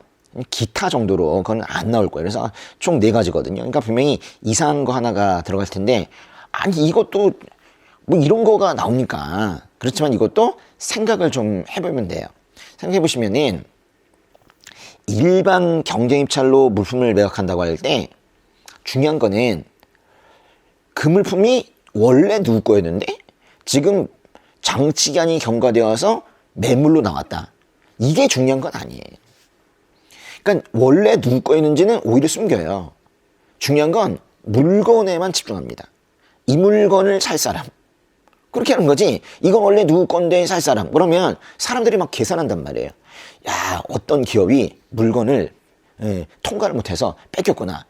기타 정도로 그건 안 나올 거예요. 그래서 총 4가지거든요. 그러니까 분명히 이상한 거 하나가 들어갈 텐데, 아니, 이것도 뭐 이런 거가 나오니까. 그렇지만 이것도 생각을 좀 해보면 돼요. 생각해 보시면은, 일반 경쟁 입찰로 물품을 매각한다고 할 때 중요한 거는 그 물품이 원래 누구 거였는데 지금 장치기한이 경과되어서 매물로 나왔다. 이게 중요한 건 아니에요. 그러니까 원래 누구 거였는지는 오히려 숨겨요. 중요한 건 물건에만 집중합니다. 이 물건을 살 사람. 그렇게 하는 거지. 이거 원래 누구 건데 살 사람. 그러면 사람들이 막 계산한단 말이에요. 야, 어떤 기업이 물건을 통과를 못해서 뺏겼구나.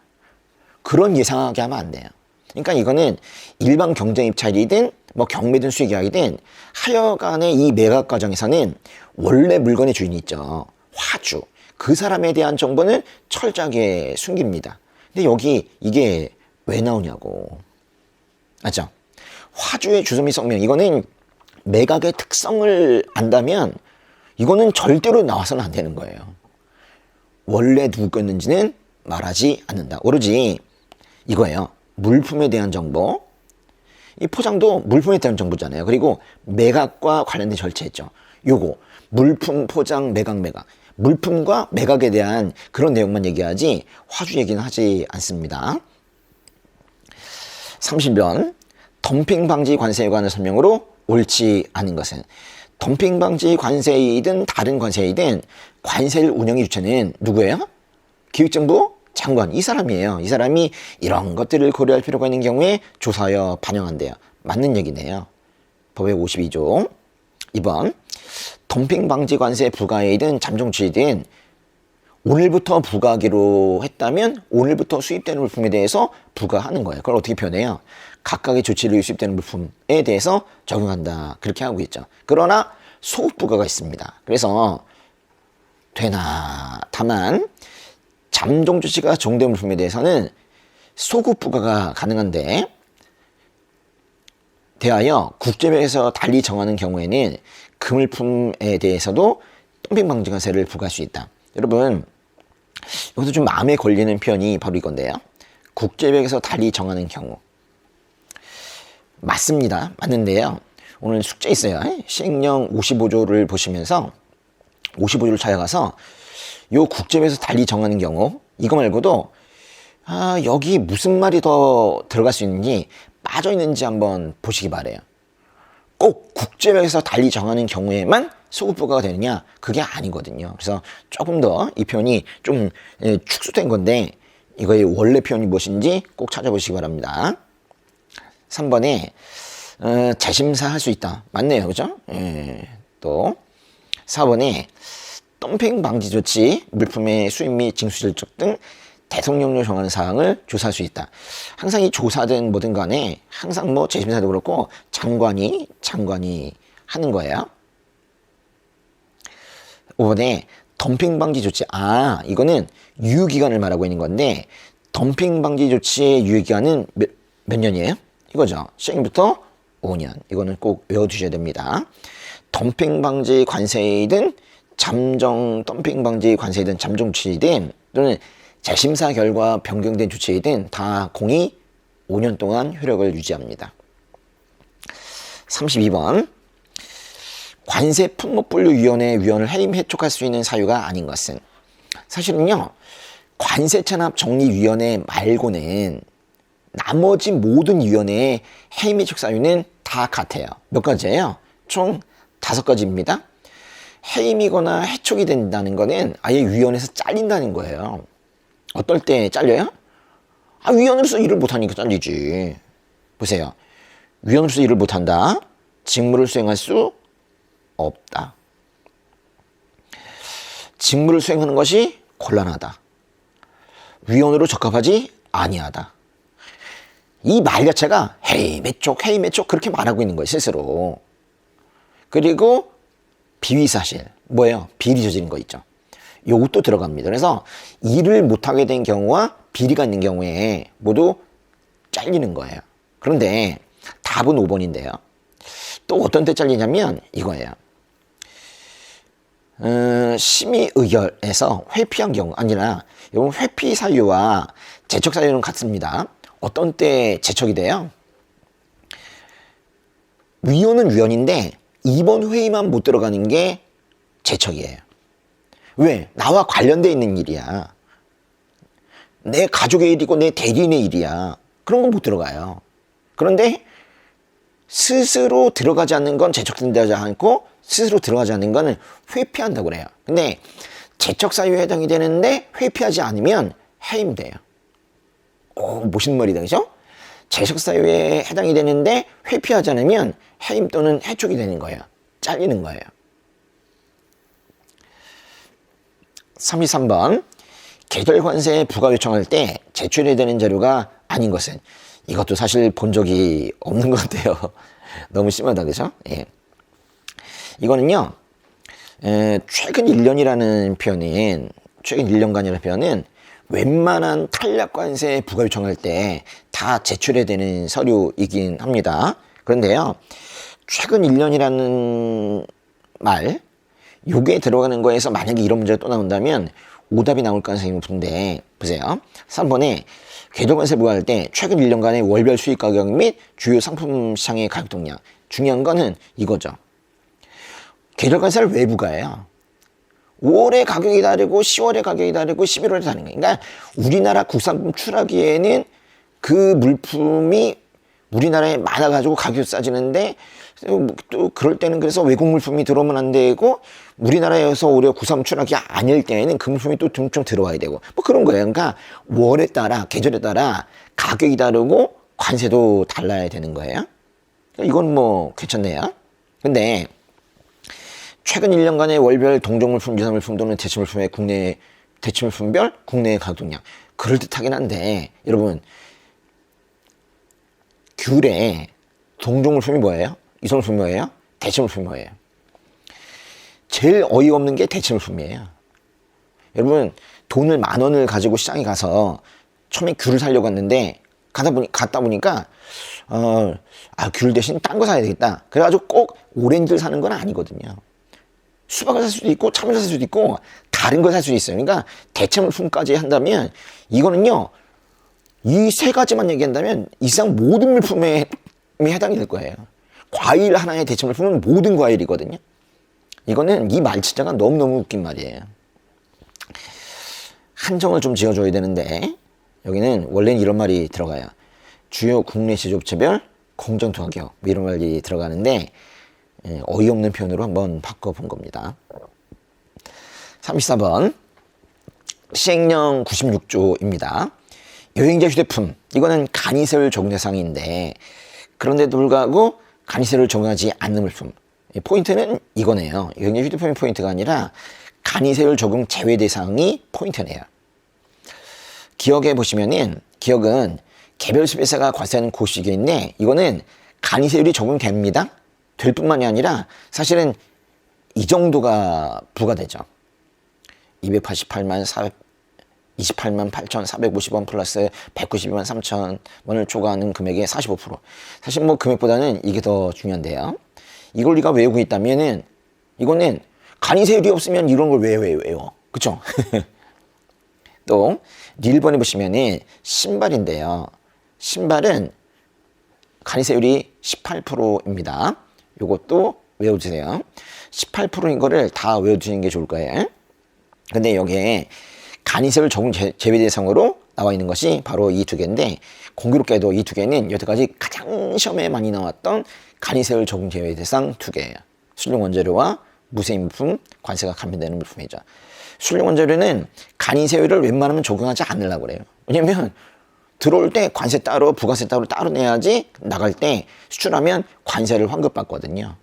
그런 예상하게 하면 안 돼요. 그러니까 이거는 일반 경쟁 입찰이든 뭐 경매든 수의계약이든 하여간의 이 매각 과정에서는 원래 물건의 주인이 있죠. 화주. 그 사람에 대한 정보는 철저하게 숨깁니다. 근데 여기 이게 왜 나오냐고. 맞죠? 화주의 주소 및 성명. 이거는 매각의 특성을 안다면 이거는 절대로 나와서는 안 되는 거예요. 원래 누구 거였는지는 말하지 않는다. 오로지 이거예요. 물품에 대한 정보. 이 포장도 물품에 대한 정보잖아요. 그리고 매각과 관련된 절차였죠. 요거 물품 포장 매각. 물품과 매각에 대한 그런 내용만 얘기하지 화주 얘기는 하지 않습니다. 30번. 덤핑 방지 관세에 관한 설명으로 옳지 않은 것은. 덤핑 방지 관세이든 다른 관세이든 관세를 운영의 주체는 누구예요? 기획정부 장관. 이 사람이에요. 이 사람이 이런 것들을 고려할 필요가 있는 경우에 조사하여 반영한대요. 맞는 얘기네요. 법의 52조. 2번. 덤핑 방지 관세 부과이든 잠정치이든 오늘부터 부과하기로 했다면 오늘부터 수입되는 물품에 대해서 부과하는 거예요. 그걸 어떻게 표현해요? 각각의 조치를 위해 수입되는 물품에 대해서 적용한다. 그렇게 하고 있죠. 그러나 소급 부과가 있습니다. 그래서 되나 다만 잠정 조치가 적용된 물품에 대해서는 소급 부과가 가능한데 대하여 국제법에서 달리 정하는 경우에는 그 물품에 대해서도 덤핑 방지 관세를 부과할 수 있다. 여러분, 여기서 좀 마음에 걸리는 표현이 바로 이건데요. 국제법에서 달리 정하는 경우. 맞습니다. 맞는데요. 오늘 숙제 있어요. 시행령 55조를 보시면서 55조를 찾아가서 요 국제법에서 달리 정하는 경우 이거 말고도 여기 무슨 말이 더 들어갈 수 있는지 빠져 있는지 한번 보시기 바래요. 꼭 국제법에서 달리 정하는 경우에만 소급 부과가 되느냐? 그게 아니거든요. 그래서 조금 더 이 표현이 좀 축소된 건데 이거의 원래 표현이 무엇인지 꼭 찾아보시기 바랍니다. 3번에 재심사 할 수 있다. 맞네요. 그죠? 또 4번에 덤핑 방지 조치, 물품의 수입 및 징수 실적 등 대통령령 정하는 사항을 조사할 수 있다. 항상 이 조사든 뭐든 간에 항상 뭐 재심사도 그렇고 장관이 하는 거예요. 5번에 덤핑 방지 조치. 이거는 유효기간을 말하고 있는 건데 덤핑 방지 조치의 유효기간은 몇 년이에요? 이거죠. 시행부터 5년. 이거는 꼭 외워두셔야 됩니다. 덤핑 방지 관세이든 잠정 덤핑 방지 관세이든 잠정 조치이든 또는 재심사 결과 변경된 조치이든 다 공이 5년 동안 효력을 유지합니다. 32번 관세 품목분류위원회 위원을 해임 해촉할 수 있는 사유가 아닌 것은 사실은요 관세찬압정리위원회 말고는 나머지 모든 위원회의 해임 해촉 사유는 다 같아요. 몇 가지예요? 총 5가지입니다. 해임이거나 해촉이 된다는 거는 아예 위원회에서 잘린다는 거예요. 어떨 때 잘려요? 위원으로서 일을 못하니까 잘리지. 보세요. 위원으로서 일을 못한다. 직무를 수행할 수 없다. 직무를 수행하는 것이 곤란하다. 위원으로 적합하지 아니하다. 이 말 자체가 해임, 해촉 그렇게 말하고 있는 거예요. 스스로. 그리고 비위사실. 뭐예요? 비리 저지른 거 있죠. 요것도 들어갑니다. 그래서 일을 못하게 된 경우와 비리가 있는 경우에 모두 잘리는 거예요. 그런데 답은 5번인데요. 또 어떤 때 잘리냐면 이거예요. 심의 의결에서 회피한 경우 아니라 이건 회피 사유와 제척 사유는 같습니다. 어떤 때 제척이 돼요? 위원은 위원인데 이번 회의만 못 들어가는 게 제척이에요. 왜? 나와 관련돼 있는 일이야. 내 가족의 일이고 내 대리인의 일이야. 그런 건 못 들어가요. 그런데 스스로 들어가지 않는 건 제척된다지 않고 스스로 들어가지 않는 거는 회피한다고 그래요. 근데 제척 사유에 해당이 되는데 회피하지 않으면 해임돼요. 멋있는 말이다. 그죠? 제척 사유에 해당이 되는데 회피하지 않으면 해임 또는 해촉이 되는 거예요. 잘리는 거예요. 33번 계절관세 부과 요청할 때 제출해야 되는 자료가 아닌 것은 이것도 사실 본 적이 없는 것 같아요. 너무 심하다. 그죠? 예. 이거는요 최근 1년이라는 표현은 최근 1년간이라는 표현은 웬만한 탄력관세 부과 요청할 때 다 제출해야 되는 서류이긴 합니다. 그런데요 최근 1년이라는 말 요게 들어가는 거에서 만약에 이런 문제가 또 나온다면 오답이 나올 가능성이 높은데 보세요. 3번에 계절관세 부과할 때 최근 1년간의 월별 수입 가격 및 주요 상품 시장의 가격 동향. 중요한 거는 이거죠. 계절관세를 왜 부과해요? 5월에 가격이 다르고 10월에 가격이 다르고 11월에 다른 거예요. 그러니까 우리나라 국산품 출하기에는 그 물품이 우리나라에 많아가지고 가격이 싸지는데 또 그럴 때는 그래서 외국 물품이 들어오면 안 되고 우리나라에서 오히려 국산 출하기 아닐 때에는 그 물품이 또 좀 들어와야 되고 뭐 그런 거예요. 그러니까 월에 따라 계절에 따라 가격이 다르고 관세도 달라야 되는 거예요. 이건 뭐 괜찮네요. 근데 최근 1년간의 월별 동종물품, 유사물품 또는 대체물품의 국내 대체물품별 국내 가격 동향 그럴듯하긴 한데 여러분 귤에 동종물품이 뭐예요? 유사물품이 뭐예요? 대체물품이 뭐예요? 제일 어이없는 게 대체물품이에요. 여러분 돈을 10,000원을 가지고 시장에 가서 처음에 귤을 사려고 했는데 갔다 보니까 귤 대신 딴 거 사야 되겠다. 그래가지고 꼭 오렌지를 사는 건 아니거든요. 수박을 살 수도 있고 참외를 살 수도 있고 다른 걸 살 수도 있어요. 그러니까 대체물품까지 한다면 이거는요. 이 3가지만 얘기한다면 이상 모든 물품에 해당이 될 거예요. 과일 하나의 대체물품은 모든 과일이거든요. 이거는 이 말치자가 너무너무 웃긴 말이에요. 한정을 좀 지어줘야 되는데 여기는 원래는 이런 말이 들어가요. 주요 국내 제조업체별 공정투하기업 이런 말이 들어가는데 어이없는 표현으로 한번 바꿔본 겁니다. 34번 시행령 96조입니다. 여행자 휴대폰 이거는 간이세율 적용 대상인데 그런데도 불구하고 간이세율을 적용하지 않는 물품 포인트는 이거네요. 여행자 휴대폰이 포인트가 아니라 간이세율 적용 제외 대상이 포인트네요. 기억에 보시면은 기억은 개별 소비세가 과세하는 고시기인데 이거는 간이세율이 적용됩니다. 될 뿐만이 아니라 사실은 이 정도가 부과되죠. 288만 28만 8,450원 플러스 192만 3천 원을 초과하는 금액의 45%. 사실 뭐 금액보다는 이게 더 중요한데요. 이걸 우리가 외우고 있다면은 이거는 간이세율이 없으면 이런 걸 왜 외워? 그쵸? 또 1번에 보시면은 신발인데요. 신발은 간이세율이 18%입니다. 요것도 외워주세요. 18%인 거를 다 외워주시는 게 좋을 거예요. 근데 여기에 간이세율 적용 제외 대상으로 나와 있는 것이 바로 이 두 개인데 공교롭게도 이 두 개는 여태까지 가장 시험에 많이 나왔던 간이세율 적용 제외 대상 두 개예요. 술용 원재료와 무쇠인품, 관세가 감면되는 물품이죠. 술용 원재료는 간이세율을 웬만하면 적용하지 않으려고 그래요. 왜냐면 들어올 때 관세 따로 부가세 따로 내야지 나갈 때 수출하면 관세를 환급받거든요.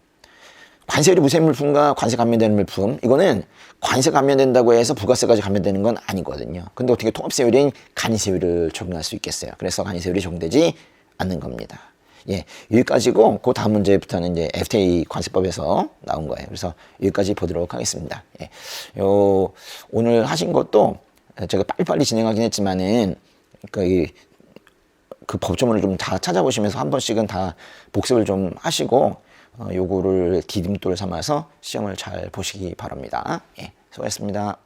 관세율이 무쇠 물품과 관세 감면되는 물품 이거는 관세 감면된다고 해서 부가세까지 감면되는 건 아니거든요. 근데 어떻게 통합세율인 간이세율을 적용할 수 있겠어요. 그래서 간이세율이 적용되지 않는 겁니다. 예, 여기까지고 그 다음 문제부터는 이제 FTA 관세법에서 나온 거예요. 그래서 여기까지 보도록 하겠습니다. 예, 오늘 하신 것도 제가 빨리빨리 진행하긴 했지만은 그 법조문을 좀 다 찾아보시면서 한 번씩은 다 복습을 좀 하시고 요거를 디딤돌 삼아서 시험을 잘 보시기 바랍니다. 예, 수고하셨습니다.